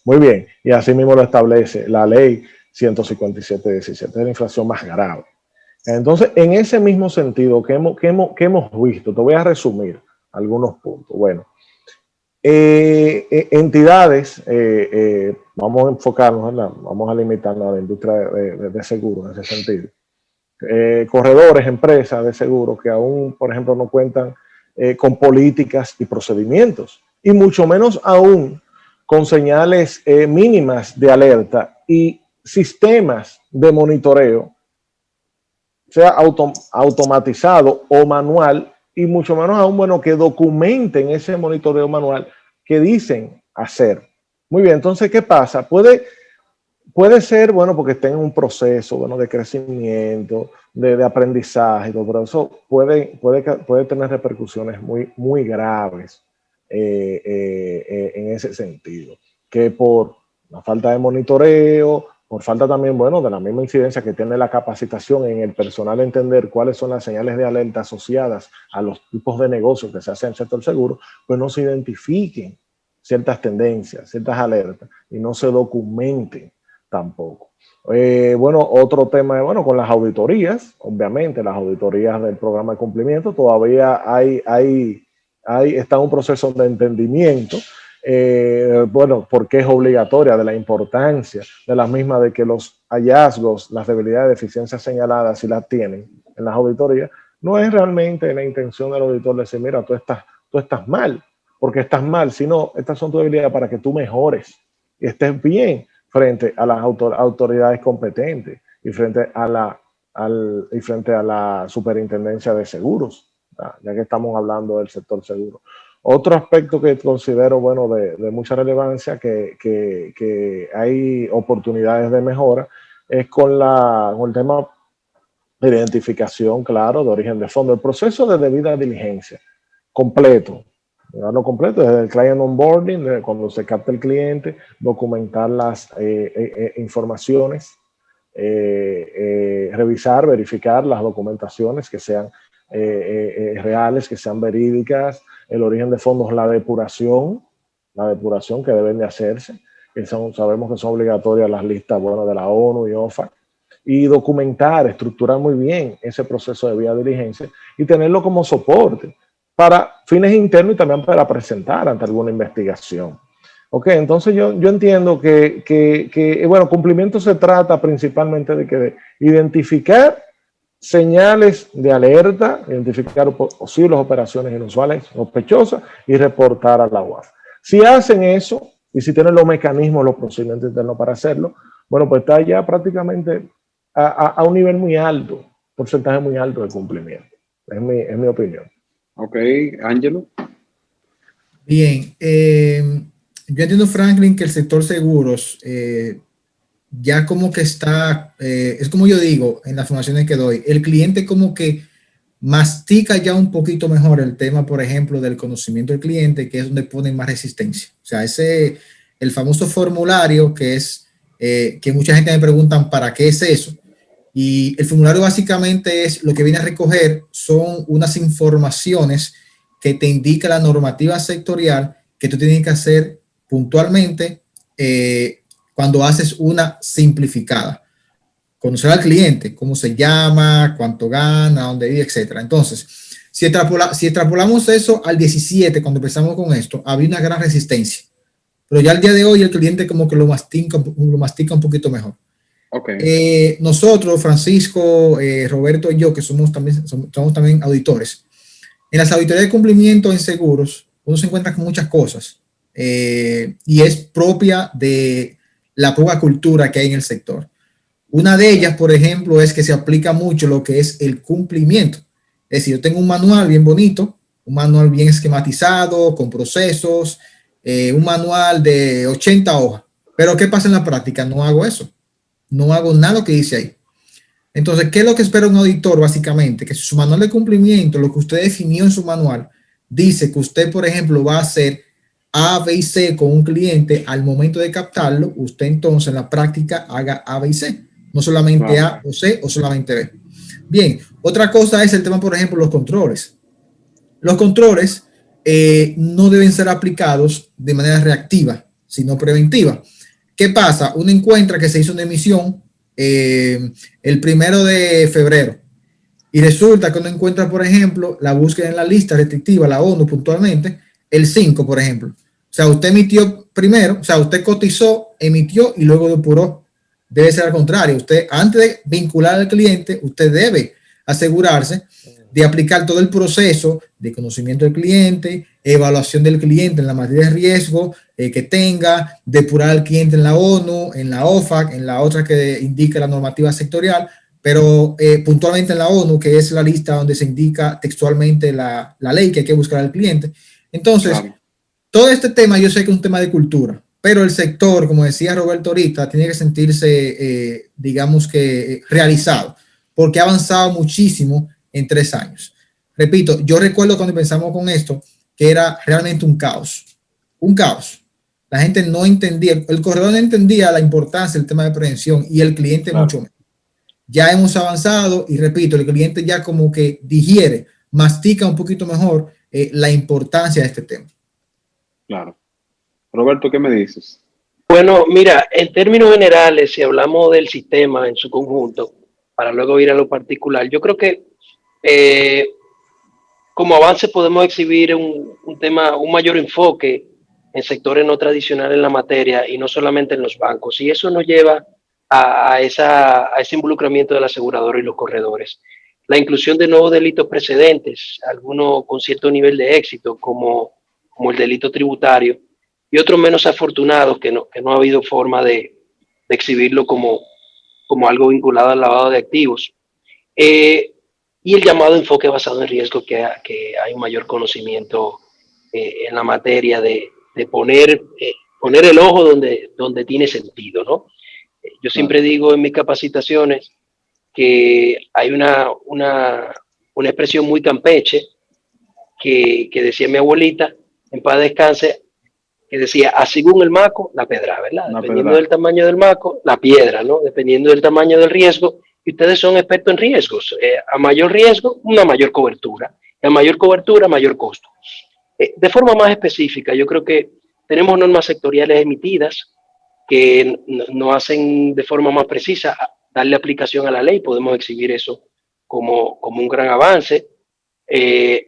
Muy bien, y así mismo lo establece la ley 157/17, de la infracción más grave. Entonces, en ese mismo sentido que hemos visto, te voy a resumir algunos puntos. Bueno, entidades, vamos a enfocarnos, ¿verdad? Vamos a limitarnos a la industria de seguros en ese sentido. Corredores, empresas de seguros que aún, por ejemplo, no cuentan con políticas y procedimientos, y mucho menos aún con señales mínimas de alerta y sistemas de monitoreo, sea automatizado o manual, y mucho menos aún, bueno, que documenten ese monitoreo manual que dicen hacer. Muy bien, entonces, ¿qué pasa? Puede ser, bueno, porque estén en un proceso, bueno, de crecimiento, de aprendizaje, pero eso puede tener repercusiones muy graves en ese sentido, que por la falta de monitoreo, por falta también, bueno, de la misma incidencia que tiene la capacitación en el personal, entender cuáles son las señales de alerta asociadas a los tipos de negocios que se hacen en el sector seguro, pues no se identifiquen ciertas tendencias, ciertas alertas, y no se documenten tampoco. Bueno, otro tema, bueno, con las auditorías, obviamente las auditorías del programa de cumplimiento todavía está un proceso de entendimiento, bueno, porque es obligatoria, de la importancia de las mismas, de que los hallazgos, las debilidades, deficiencias señaladas, si las tienen en las auditorías, no es realmente la intención del auditor decir, mira, tú estás mal, porque estás mal, sino estas son tus debilidades para que tú mejores y estés bien frente a las autoridades competentes y frente a la superintendencia de seguros, ya que estamos hablando del sector seguro. Otro aspecto que considero, bueno, de mucha relevancia, que hay oportunidades de mejora, es con el tema de identificación, claro, de origen de fondo, el proceso de debida diligencia completo. Lo completo desde el client onboarding, cuando se capta el cliente, documentar las informaciones, revisar, verificar las documentaciones que sean reales, que sean verídicas, el origen de fondos, la depuración que deben de hacerse, que sabemos que son obligatorias las listas, bueno, de la ONU y OFAC, y documentar, estructurar muy bien ese proceso de debida diligencia y tenerlo como soporte para fines internos y también para presentar ante alguna investigación. Ok, entonces yo entiendo que bueno, cumplimiento se trata principalmente de identificar señales de alerta, identificar posibles operaciones inusuales, sospechosas, y reportar a la UAF. Si hacen eso, y si tienen los mecanismos, los procedimientos internos para hacerlo, bueno, pues está ya prácticamente a un nivel muy alto, porcentaje muy alto de cumplimiento. Es mi opinión. Ok, Ángelo. Bien, yo entiendo, Franklin, que el sector seguros ya como que está, es como yo digo en las formaciones que doy, el cliente como que mastica ya un poquito mejor el tema, por ejemplo, del conocimiento del cliente, que es donde ponen más resistencia. O sea, el famoso formulario que es, que mucha gente me preguntan, ¿para qué es eso? Y el formulario básicamente es lo que viene a recoger, son unas informaciones que te indica la normativa sectorial que tú tienes que hacer puntualmente cuando haces una simplificada. Conocer al cliente, cómo se llama, cuánto gana, dónde vive, etc. Entonces, si extrapolamos eso al 17, cuando empezamos con esto, había una gran resistencia. Pero ya al día de hoy el cliente como que lo mastica un poquito mejor. Okay. Nosotros, Francisco, Roberto y yo, que somos también auditores, en las auditorías de cumplimiento en seguros, uno se encuentra con muchas cosas y es propia de la poca cultura que hay en el sector. Una de ellas, por ejemplo, es que se aplica mucho lo que es el cumplimiento. Es decir, yo tengo un manual bien bonito, un manual bien esquematizado, con procesos, un manual de 80 hojas. Pero ¿qué pasa en la práctica? No hago eso. No hago nada que dice ahí. Entonces, ¿qué es lo que espera un auditor básicamente? Que si su manual de cumplimiento, lo que usted definió en su manual, dice que usted, por ejemplo, va a hacer A, B y C con un cliente al momento de captarlo, usted entonces en la práctica haga A, B y C. No solamente A o C o solamente B. Bien, otra cosa es el tema, por ejemplo, los controles. Los controles no deben ser aplicados de manera reactiva, sino preventiva. ¿Qué pasa? Uno encuentra que se hizo una emisión el 1 de febrero y resulta que uno encuentra, por ejemplo, la búsqueda en la lista restrictiva, la ONU puntualmente, el 5, por ejemplo. sea, usted emitió primero, o sea, usted cotizó, emitió y luego depuró. Debe ser al contrario. Usted, antes de vincular al cliente, usted debe asegurarse de aplicar todo el proceso de conocimiento del cliente, evaluación del cliente en la materia de riesgo que tenga, depurar al cliente en la ONU, en la OFAC, en la otra que indica la normativa sectorial, pero puntualmente en la ONU, que es la lista donde se indica textualmente la ley que hay que buscar al cliente. Entonces, claro, todo este tema yo sé que es un tema de cultura, pero el sector, como decía Roberto ahorita, tiene que sentirse, digamos que, realizado, porque ha avanzado muchísimo en 3 años. Repito, yo recuerdo cuando empezamos con esto, que era realmente un caos. Un caos. La gente no entendía, el corredor no entendía la importancia del tema de prevención y el cliente claro, mucho menos. Ya hemos avanzado y repito, el cliente ya como que digiere, mastica un poquito mejor la importancia de este tema. Claro. Roberto, ¿qué me dices? Bueno, mira, en términos generales, si hablamos del sistema en su conjunto, para luego ir a lo particular, yo creo que como avance podemos exhibir un mayor enfoque en sectores no tradicionales en la materia y no solamente en los bancos. Y eso nos lleva a ese involucramiento del asegurador y los corredores. La inclusión de nuevos delitos precedentes, algunos con cierto nivel de éxito, como el delito tributario, y otros menos afortunados que no ha habido forma de exhibirlo como algo vinculado al lavado de activos. Y el llamado enfoque basado en riesgo, que hay un mayor conocimiento en la materia de poner el ojo donde tiene sentido, ¿no? Yo siempre digo en mis capacitaciones que hay una expresión muy campeche que decía mi abuelita, en paz descanse, que decía, a según el maco, la pedra, ¿verdad? Dependiendo del tamaño del maco, la piedra, ¿no? Dependiendo del tamaño del riesgo. Y ustedes son expertos en riesgos. A mayor riesgo, una mayor cobertura. Y a mayor cobertura, mayor costo. De forma más específica, yo creo que tenemos normas sectoriales emitidas que nos hacen de forma más precisa darle aplicación a la ley. Podemos exhibir eso como un gran avance.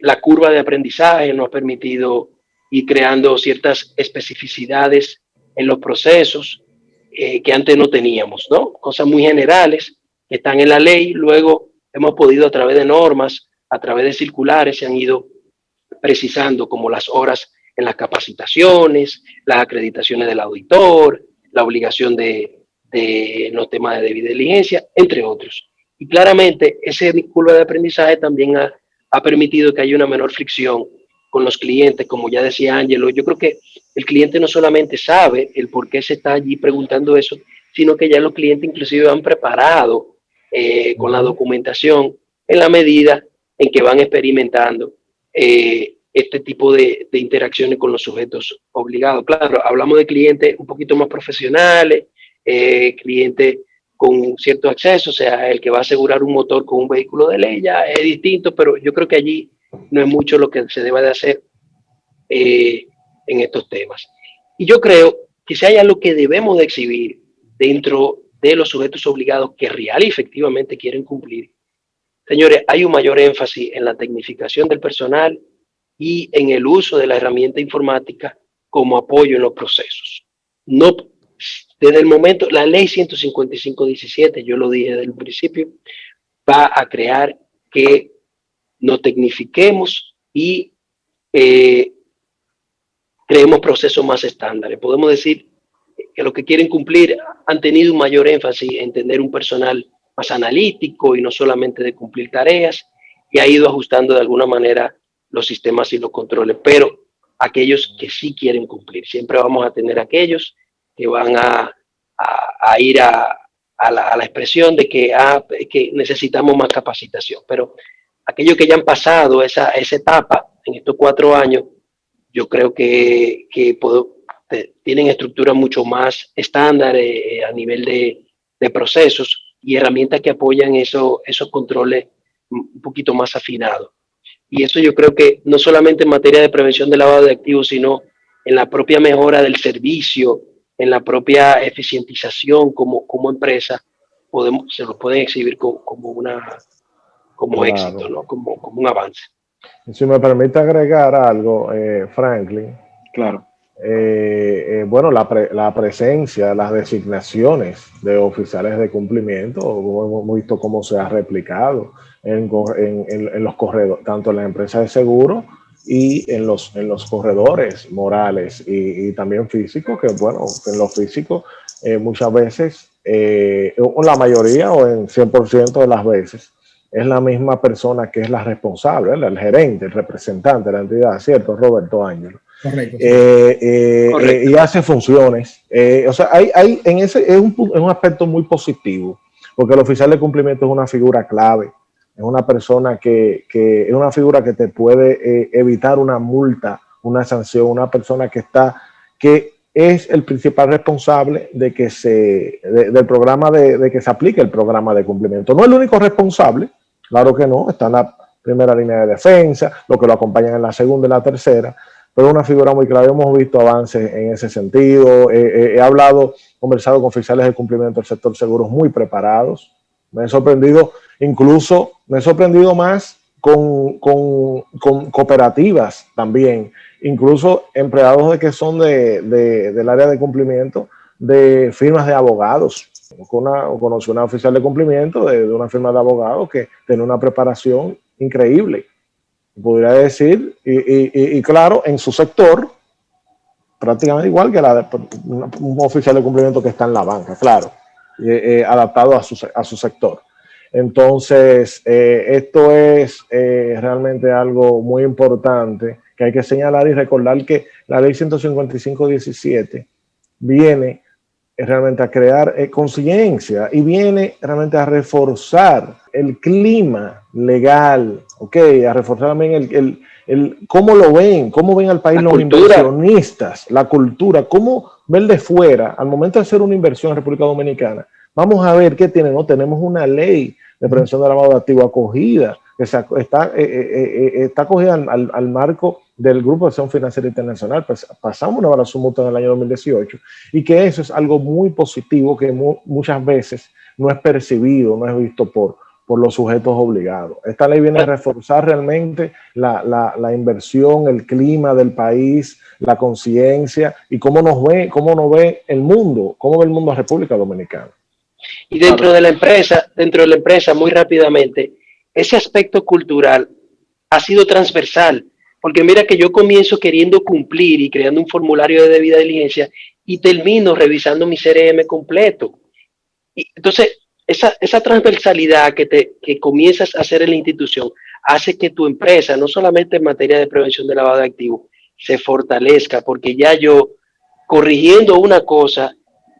La curva de aprendizaje nos ha permitido ir creando ciertas especificidades en los procesos que antes no teníamos, ¿no? Cosas muy generales que están en la ley, luego hemos podido a través de normas, a través de circulares, se han ido precisando, como las horas en las capacitaciones, las acreditaciones del auditor, la obligación de los temas de debida diligencia, entre otros. Y claramente ese curva de aprendizaje también ha permitido que haya una menor fricción con los clientes, como ya decía Ángelo. Yo creo que el cliente no solamente sabe el por qué se está allí preguntando eso, sino que ya los clientes inclusive han preparado con la documentación en la medida en que van experimentando este tipo de interacciones con los sujetos obligados. Claro, hablamos de clientes un poquito más profesionales, clientes con cierto acceso, o sea, el que va a asegurar un motor con un vehículo de ley ya es distinto, pero yo creo que allí no es mucho lo que se debe de hacer en estos temas. Y yo creo que si hay algo que debemos de exhibir dentro de los sujetos obligados que real y efectivamente quieren cumplir, señores, hay un mayor énfasis en la tecnificación del personal y en el uso de la herramienta informática como apoyo en los procesos. No, desde el momento, la ley 155/17, yo lo dije desde el principio, va a crear que nos tecnifiquemos y creemos procesos más estándares. Podemos decir que los que quieren cumplir han tenido un mayor énfasis en tener un personal más analítico y no solamente de cumplir tareas, y ha ido ajustando de alguna manera los sistemas y los controles, pero aquellos que sí quieren cumplir, siempre vamos a tener aquellos que van a ir a la expresión de que necesitamos más capacitación, pero aquellos que ya han pasado esa etapa en estos 4 años, yo creo que tienen estructuras mucho más estándares a nivel de procesos y herramientas que apoyan esos controles un poquito más afinados. Y eso yo creo que no solamente en materia de prevención del lavado de activos, sino en la propia mejora del servicio, en la propia eficientización como empresa, se lo pueden exhibir como claro, éxito, ¿no? Como un avance. Si me permite agregar algo, Franklin. Claro. bueno, la presencia, las designaciones de oficiales de cumplimiento, hemos visto cómo se ha replicado en los corredores, tanto en las empresas de seguro y en los corredores morales y también físicos, que bueno, en los físicos muchas veces, la mayoría o en 100% de las veces, es la misma persona que es la responsable, ¿verdad? El gerente, el representante de la entidad, ¿cierto, Roberto Ángel? Correcto. Y hace funciones. O sea, en ese es un aspecto muy positivo, porque el oficial de cumplimiento es una figura clave, es una persona que es una figura que te puede evitar una multa, una sanción, una persona que es el principal responsable de que del programa de que se aplique el programa de cumplimiento. No es el único responsable, claro que no, está en la primera línea de defensa, lo que lo acompañan en la segunda y la tercera, pero una figura muy clave. Hemos visto avances en ese sentido. He conversado con oficiales de cumplimiento del sector seguros muy preparados. Me he sorprendido, incluso me he sorprendido más con cooperativas también, incluso empleados que son del área de cumplimiento de firmas de abogados. Conocí una oficial de cumplimiento de una firma de abogados que tiene una preparación increíble, podría decir, y claro, en su sector, prácticamente igual que un oficial de cumplimiento que está en la banca, claro, adaptado a su sector. Entonces, esto es realmente algo muy importante que hay que señalar y recordar que la ley 155/17 viene realmente a crear conciencia y viene realmente a reforzar el clima legal, a reforzar también cómo lo ven, cómo ven al país los inversionistas, la cultura, cómo ver de fuera, al momento de hacer una inversión en República Dominicana. Vamos a ver qué tiene, ¿no? Tenemos una ley de prevención del lavado de activos acogida, que está acogida al marco del Grupo de Acción Financiera Internacional. Pasamos una evaluación mutua en el año 2018 y que eso es algo muy positivo que muchas veces no es percibido, no es visto por los sujetos obligados. Esta ley viene a reforzar realmente la inversión, el clima del país, la conciencia y cómo nos ve el mundo, cómo ve el mundo a República Dominicana. Y dentro de la empresa, muy rápidamente, ese aspecto cultural ha sido transversal, porque mira que yo comienzo queriendo cumplir y creando un formulario de debida diligencia y termino revisando mi CRM completo. Y entonces, esa transversalidad que comienzas a hacer en la institución hace que tu empresa, no solamente en materia de prevención de lavado de activos, se fortalezca, porque ya yo, corrigiendo una cosa,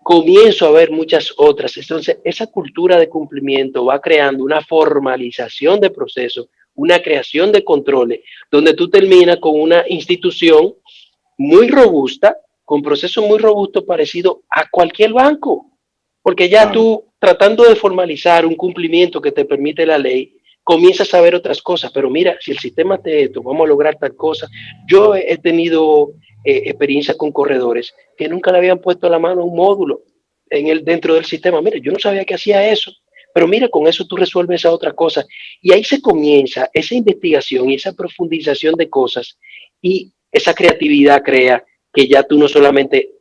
comienzo a ver muchas otras. Entonces, esa cultura de cumplimiento va creando una formalización de procesos, una creación de controles, donde tú terminas con una institución muy robusta, con procesos muy robustos parecido a cualquier banco, porque ya tú, tratando de formalizar un cumplimiento que te permite la ley, comienzas a ver otras cosas. Pero mira, si el sistema te esto, vamos a lograr tal cosa. Yo he tenido experiencia con corredores que nunca le habían puesto la mano a un módulo dentro del sistema. Mira, yo no sabía que hacía eso, pero mira, con eso tú resuelves esa otra cosa. Y ahí se comienza esa investigación y esa profundización de cosas, y esa creatividad crea que ya tú no solamente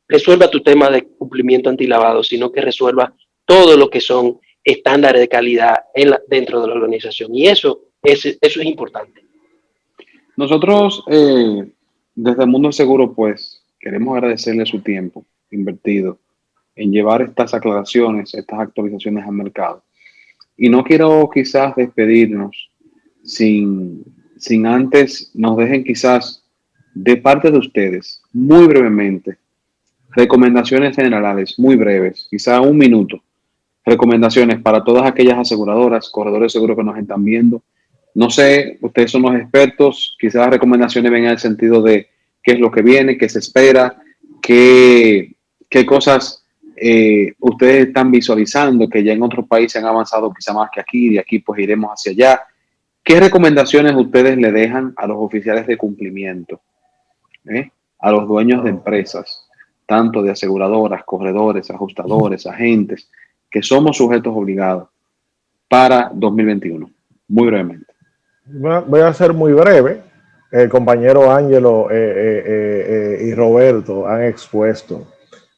resuelva tu tema de cumplimiento antilavado, sino que resuelva todo lo que son estándares de calidad dentro de la organización. Y eso es importante. Nosotros, desde el mundo del seguro, pues, queremos agradecerle su tiempo invertido en llevar estas aclaraciones, estas actualizaciones al mercado. Y no quiero quizás despedirnos sin antes nos dejen quizás de parte de ustedes, muy brevemente, recomendaciones generales, muy breves, quizás 1 minuto. Recomendaciones para todas aquellas aseguradoras, corredores de seguro que nos están viendo. No sé, ustedes son los expertos, quizás las recomendaciones vengan en el sentido de qué es lo que viene, qué se espera, qué cosas ustedes están visualizando, que ya en otros países han avanzado quizá más que aquí, de aquí pues iremos hacia allá. ¿Qué recomendaciones ustedes le dejan a los oficiales de cumplimiento? A los dueños de empresas, tanto de aseguradoras, corredores, ajustadores, agentes, que somos sujetos obligados para 2021? Muy brevemente. Voy a ser muy breve. el compañero Ángelo y Roberto han expuesto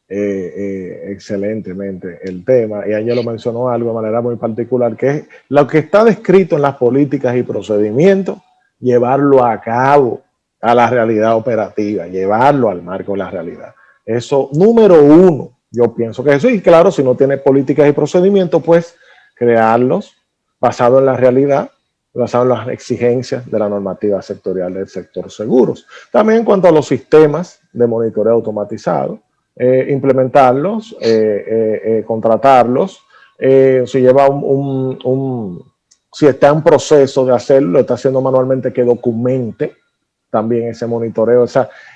excelentemente el tema, y Ángelo mencionó algo de manera muy particular, que es lo que está descrito en las políticas y procedimientos, llevarlo a cabo a la realidad operativa, llevarlo al marco de la realidad. Eso, número uno, yo pienso que eso, y claro, si no tiene políticas y procedimientos, pues crearlos basado en la realidad, basado en las exigencias de la normativa sectorial del sector seguros. También en cuanto a los sistemas de monitoreo automatizado, implementarlos, contratarlos, si lleva si está en proceso de hacerlo, lo está haciendo manualmente, que documente también ese monitoreo,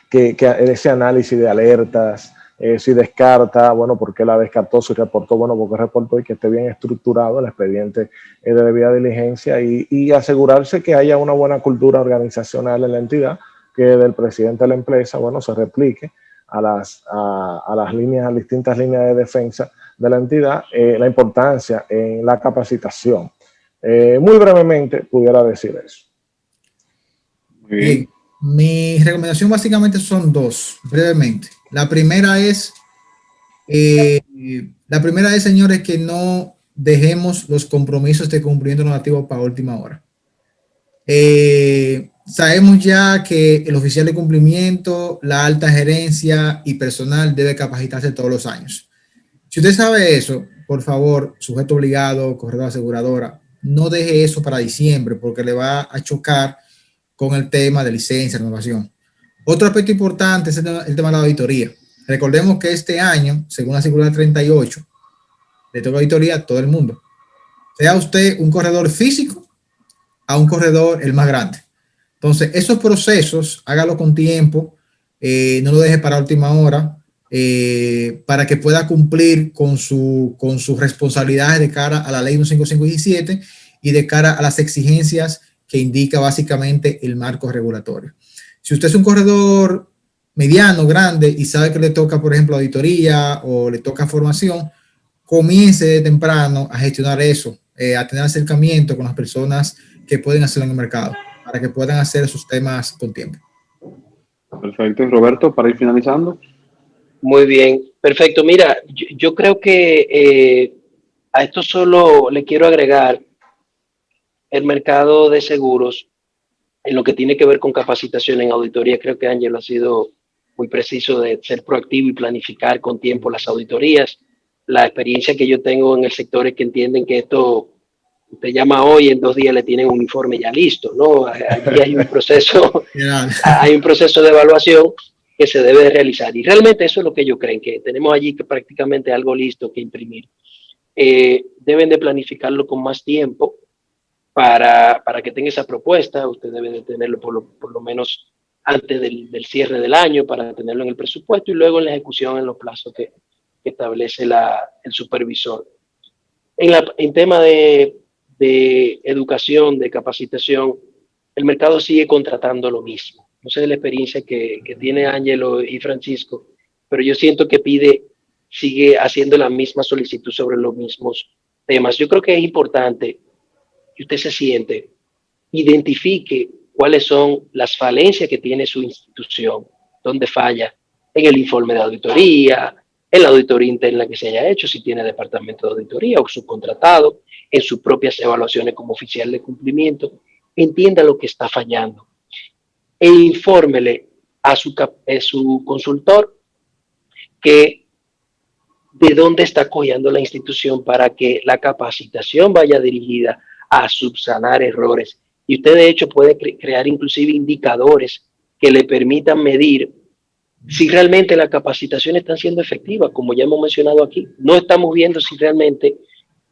que ese análisis de alertas, si descarta, bueno, ¿por qué la descartó? Si reportó, bueno, ¿por qué reportó? Y que esté bien estructurado el expediente de debida diligencia, y asegurarse que haya una buena cultura organizacional en la entidad, que del presidente de la empresa, bueno, se replique a las distintas líneas de defensa de la entidad, la importancia en la capacitación. Muy brevemente pudiera decir eso. Muy bien. Mi recomendación básicamente son dos, brevemente. La primera es, señores, que no dejemos los compromisos de cumplimiento normativo para última hora. Sabemos ya que el oficial de cumplimiento, la alta gerencia y personal debe capacitarse todos los años. Si usted sabe eso, por favor, sujeto obligado, corredor aseguradora, no deje eso para diciembre, porque le va a chocar con el tema de licencia, renovación. Otro aspecto importante es el tema de la auditoría. Recordemos que este año, según la circular 38, le toca auditoría a todo el mundo. Sea usted un corredor físico a un corredor el más grande. Entonces, esos procesos, hágalo con tiempo, no lo deje para última hora, para que pueda cumplir con sus responsabilidades de cara a la ley 15517 y de cara a las exigencias que indica básicamente el marco regulatorio. Si usted es un corredor mediano, grande, y sabe que le toca, por ejemplo, auditoría o le toca formación, comience de temprano a gestionar eso, a tener acercamiento con las personas que pueden hacerlo en el mercado, para que puedan hacer esos temas con tiempo. Perfecto. Y Roberto, para ir finalizando. Muy bien, perfecto. Mira, yo creo que a esto solo le quiero agregar el mercado de seguros en lo que tiene que ver con capacitación en auditoría. Creo que Ángel ha sido muy preciso de ser proactivo y planificar con tiempo las auditorías. La experiencia que yo tengo en el sector es que entienden que esto, usted llama hoy, en 2 días le tienen un uniforme ya listo, ¿no? Allí hay un proceso, hay un proceso de evaluación que se debe de realizar. Y realmente eso es lo que ellos creen, que tenemos allí que prácticamente algo listo que imprimir. Deben de planificarlo con más tiempo para que tenga esa propuesta. Usted debe de tenerlo por lo menos antes del cierre del año, para tenerlo en el presupuesto y luego en la ejecución en los plazos que establece el supervisor. En tema de educación, de capacitación, el mercado sigue contratando lo mismo. No sé de la experiencia que tiene Ángelo y Francisco, pero yo siento que sigue haciendo la misma solicitud sobre los mismos temas. Yo creo que es importante que usted se siente, identifique cuáles son las falencias que tiene su institución, dónde falla en el informe de auditoría, en la auditoría interna que se haya hecho, si tiene departamento de auditoría o subcontratado, en sus propias evaluaciones como oficial de cumplimiento. Entienda lo que está fallando e infórmele a su consultor que de dónde está cogiendo la institución, para que la capacitación vaya dirigida a subsanar errores. Y usted de hecho puede crear inclusive indicadores que le permitan medir si realmente las capacitaciones están siendo efectivas, como ya hemos mencionado aquí. No estamos viendo si realmente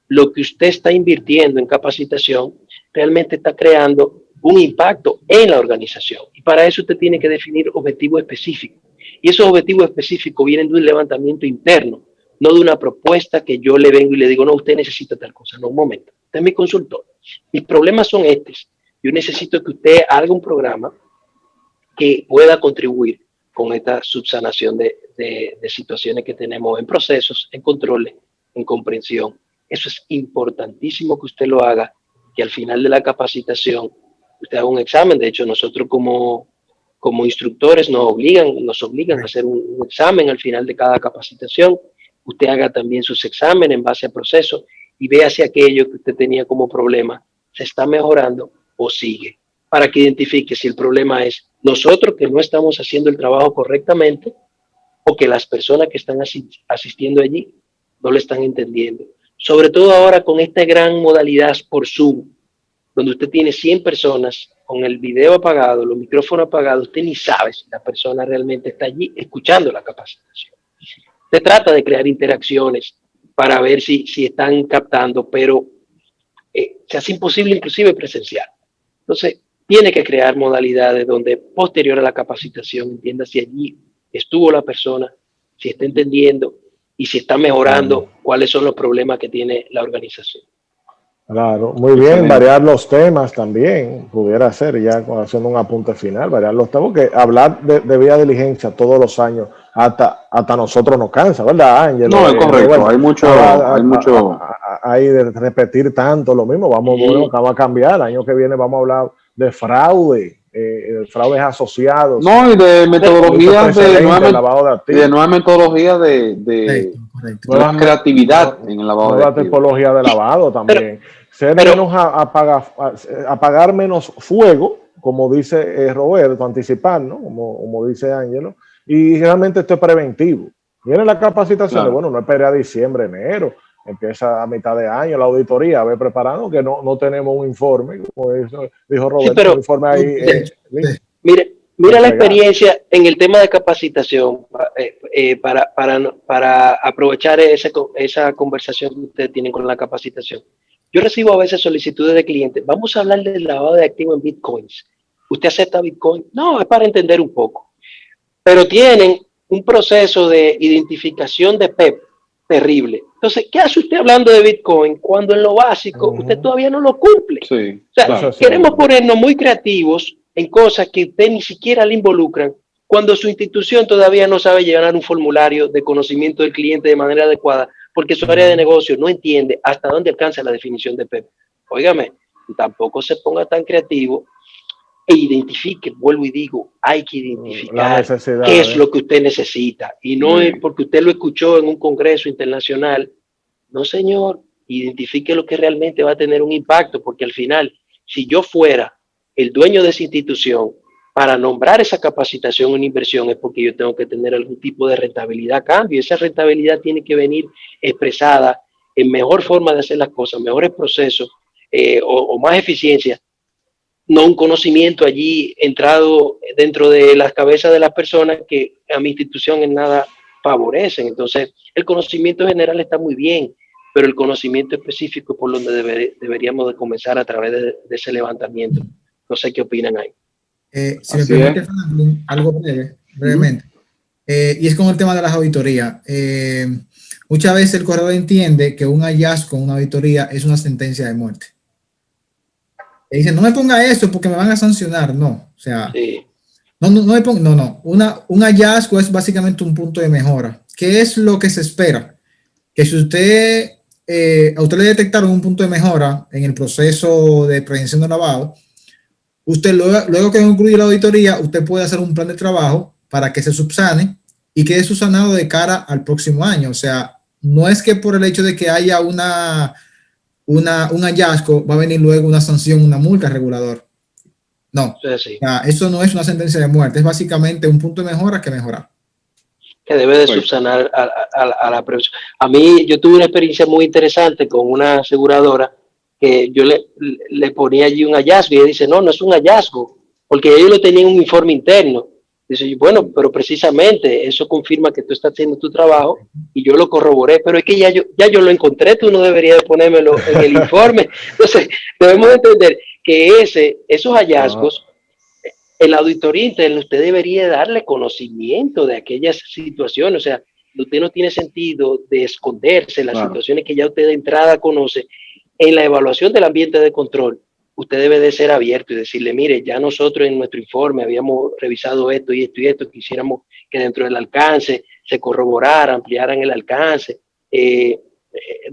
lo que usted está invirtiendo en capacitación realmente está creando un impacto en la organización. Y para eso usted tiene que definir objetivos específicos. Y esos objetivos específicos vienen de un levantamiento interno, no de una propuesta que yo le vengo y le digo, no, usted necesita tal cosa. No, un momento, usted es mi consultor. Mis problemas son estos. Yo necesito que usted haga un programa que pueda contribuir con esta subsanación de situaciones que tenemos en procesos, en controles, en comprensión. Eso es importantísimo que usted lo haga, que al final de la capacitación usted haga un examen. De hecho, nosotros como instructores nos obligan a hacer un examen al final de cada capacitación. Usted haga también sus exámenes en base a procesos y vea si aquello que usted tenía como problema se está mejorando o sigue, para que identifique si el problema es nosotros que no estamos haciendo el trabajo correctamente o que las personas que están asistiendo allí no lo están entendiendo. Sobre todo ahora con esta gran modalidad por Zoom, donde usted tiene 100 personas con el video apagado, los micrófonos apagados, usted ni sabe si la persona realmente está allí escuchando la capacitación. Se trata de crear interacciones para ver si están captando, pero se hace imposible inclusive presencial. Entonces, tiene que crear modalidades donde posterior a la capacitación entienda si allí estuvo la persona, si está entendiendo y si está mejorando cuáles son los problemas que tiene la organización. Claro, muy bien, excelente. Variar los temas también, pudiera ser, ya haciendo un apunte final, variar los temas, porque hablar de vía diligencia todos los años, hasta nosotros nos cansa, ¿verdad, Ángel? No, es correcto, bueno, hay mucho... Hay de repetir tanto lo mismo, vamos a cambiar, el año que viene vamos a hablar de fraude, fraudes asociados. No, y de metodologías de nueva metodología de nueva creatividad en el lavado de activos. Nueva tipología de lavado también. Menos apagar menos fuego, como dice Roberto, anticipar, ¿no? Como dice Ángelo, y realmente esto es preventivo. Viene la capacitación, claro. Bueno, no espere a diciembre, enero, empieza a mitad de año la auditoría, a ver preparando, que no tenemos un informe, como dijo Roberto, sí, pero, un informe ahí. Mira la experiencia en el tema de capacitación, para aprovechar esa conversación que ustedes tienen con la capacitación. Yo recibo a veces solicitudes de clientes, vamos a hablar del lavado de activos en bitcoins. ¿Usted acepta bitcoin? No, es para entender un poco. Pero tienen un proceso de identificación de PEP terrible. Entonces, ¿qué hace usted hablando de bitcoin cuando en lo básico usted todavía no lo cumple? Sí, o sea, queremos ponernos muy creativos en cosas que usted ni siquiera le involucran cuando su institución todavía no sabe llenar un formulario de conocimiento del cliente de manera adecuada porque su área de negocio no entiende hasta dónde alcanza la definición de PEP. Óigame, tampoco se ponga tan creativo e identifique, vuelvo y digo, hay que identificar qué es lo que usted necesita y no es porque usted lo escuchó en un congreso internacional. No, señor, identifique lo que realmente va a tener un impacto, porque al final, si yo fuera el dueño de esa institución, para nombrar esa capacitación una inversión es porque yo tengo que tener algún tipo de rentabilidad a cambio, y esa rentabilidad tiene que venir expresada en mejor forma de hacer las cosas, mejores procesos o más eficiencia, no un conocimiento allí entrado dentro de las cabezas de las personas que a mi institución en nada favorecen. Entonces, el conocimiento general está muy bien, pero el conocimiento específico es por donde deberíamos de comenzar a través de ese levantamiento. No sé qué opinan ahí. Si me permite, Franklin, algo brevemente. Y es con el tema de las auditorías. Muchas veces el corredor entiende que un hallazgo en una auditoría es una sentencia de muerte. Y dicen, no me ponga eso porque me van a sancionar. No, o sea, un hallazgo es básicamente un punto de mejora. ¿Qué es lo que se espera? Que si a usted le detectaron un punto de mejora en el proceso de prevención de lavado, usted luego que concluye la auditoría, usted puede hacer un plan de trabajo para que se subsane y quede subsanado de cara al próximo año. O sea, no es que por el hecho de que haya un hallazgo va a venir luego una sanción, una multa regulador. No, sí. O sea, eso no es una sentencia de muerte, es básicamente un punto de mejora que mejorar. Que debe de subsanar a la prevención. A mí, yo tuve una experiencia muy interesante con una aseguradora que yo le ponía allí un hallazgo y ella dice, no es un hallazgo, porque ellos lo tenían en un informe interno. Dice, bueno, pero precisamente eso confirma que tú estás haciendo tu trabajo y yo lo corroboré, pero es que ya yo lo encontré, tú no deberías de ponérmelo en el informe. Entonces, debemos entender que esos hallazgos, en la auditoría interna, usted debería darle conocimiento de aquellas situaciones. O sea, usted no tiene sentido de esconderse en las situaciones que ya usted de entrada conoce. En la evaluación del ambiente de control, usted debe de ser abierto y decirle, mire, ya nosotros en nuestro informe habíamos revisado esto y esto y esto, quisiéramos que dentro del alcance se corroborara, ampliaran el alcance de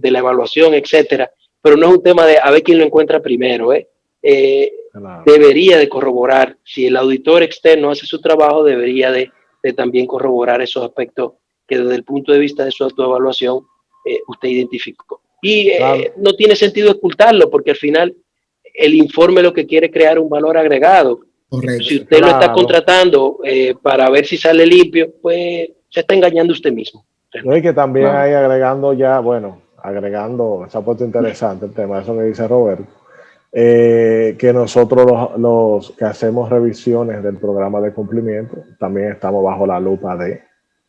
la evaluación, etcétera. Pero no es un tema de a ver quién lo encuentra primero, Claro. debería de corroborar. Si el auditor externo hace su trabajo, debería de también corroborar esos aspectos que desde el punto de vista de su autoevaluación usted identificó. Y Claro. no tiene sentido ocultarlo, porque al final el informe lo que quiere es crear un valor agregado. Correcto. Si usted lo está Claro. contratando para ver si sale limpio, pues se está engañando usted mismo. No, y que también Claro. hay agregando ya, bueno, agregando, se ha puesto interesante el tema, eso que dice Roberto, que nosotros los que hacemos revisiones del programa de cumplimiento, también estamos bajo la lupa de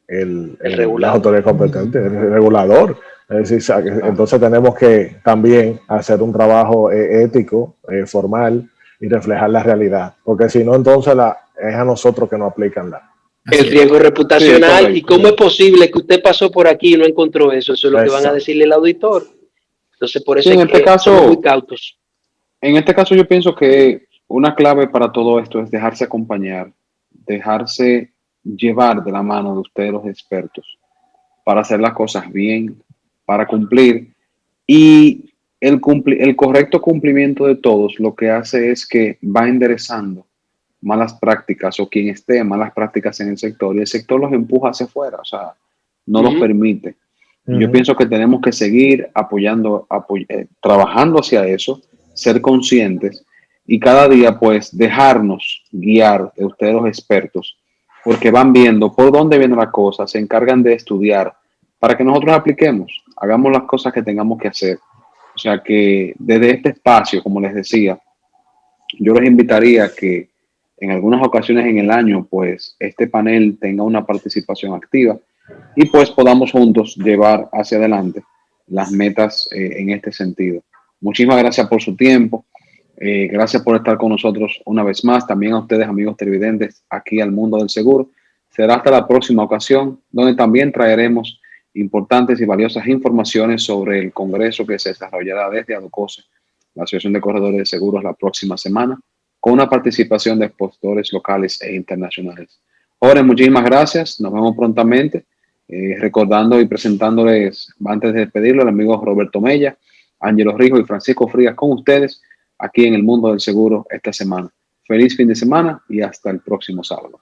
la regulador. autoridad competente, el regulador. Es decir, entonces tenemos que también hacer un trabajo ético, formal, y reflejar la realidad, porque si no, entonces es a nosotros que nos aplican El riesgo reputacional. Sí, ¿Y cómo es posible que usted pasó por aquí y no encontró eso? Eso es lo que van a Exacto. decirle al auditor. Entonces, por eso Sí, es en este que somos muy caso, cautos. yo pienso que una clave para todo esto es dejarse acompañar, dejarse llevar de la mano de ustedes los expertos para hacer las cosas bien, para cumplir. Y el correcto cumplimiento de todos lo que hace es que va enderezando malas prácticas o quien esté en malas prácticas en el sector, y el sector los empuja hacia afuera, o sea, no los permite. Y yo pienso que tenemos que seguir apoyando, trabajando hacia eso, ser conscientes y cada día pues dejarnos guiar de ustedes los expertos, porque van viendo por dónde viene la cosa, se encargan de estudiar para que nosotros apliquemos, hagamos las cosas que tengamos que hacer. O sea que desde este espacio, como les decía, yo les invitaría a que en algunas ocasiones en el año, pues este panel tenga una participación activa y pues podamos juntos llevar hacia adelante las metas en este sentido. Muchísimas gracias por su tiempo. Gracias por estar con nosotros una vez más. También a ustedes, amigos televidentes, aquí al Mundo del Seguro. Será hasta la próxima ocasión, donde también traeremos importantes y valiosas informaciones sobre el congreso que se desarrollará desde ADOCOSE, la Asociación de Corredores de Seguros, la próxima semana, con una participación de expositores locales e internacionales. Jorge, muchísimas gracias. Nos vemos prontamente. Recordando y presentándoles, antes de despedirlo, al amigo Roberto Mella, Ángelo Rijo y Francisco Frías con ustedes aquí en el Mundo del Seguro esta semana. Feliz fin de semana y hasta el próximo sábado.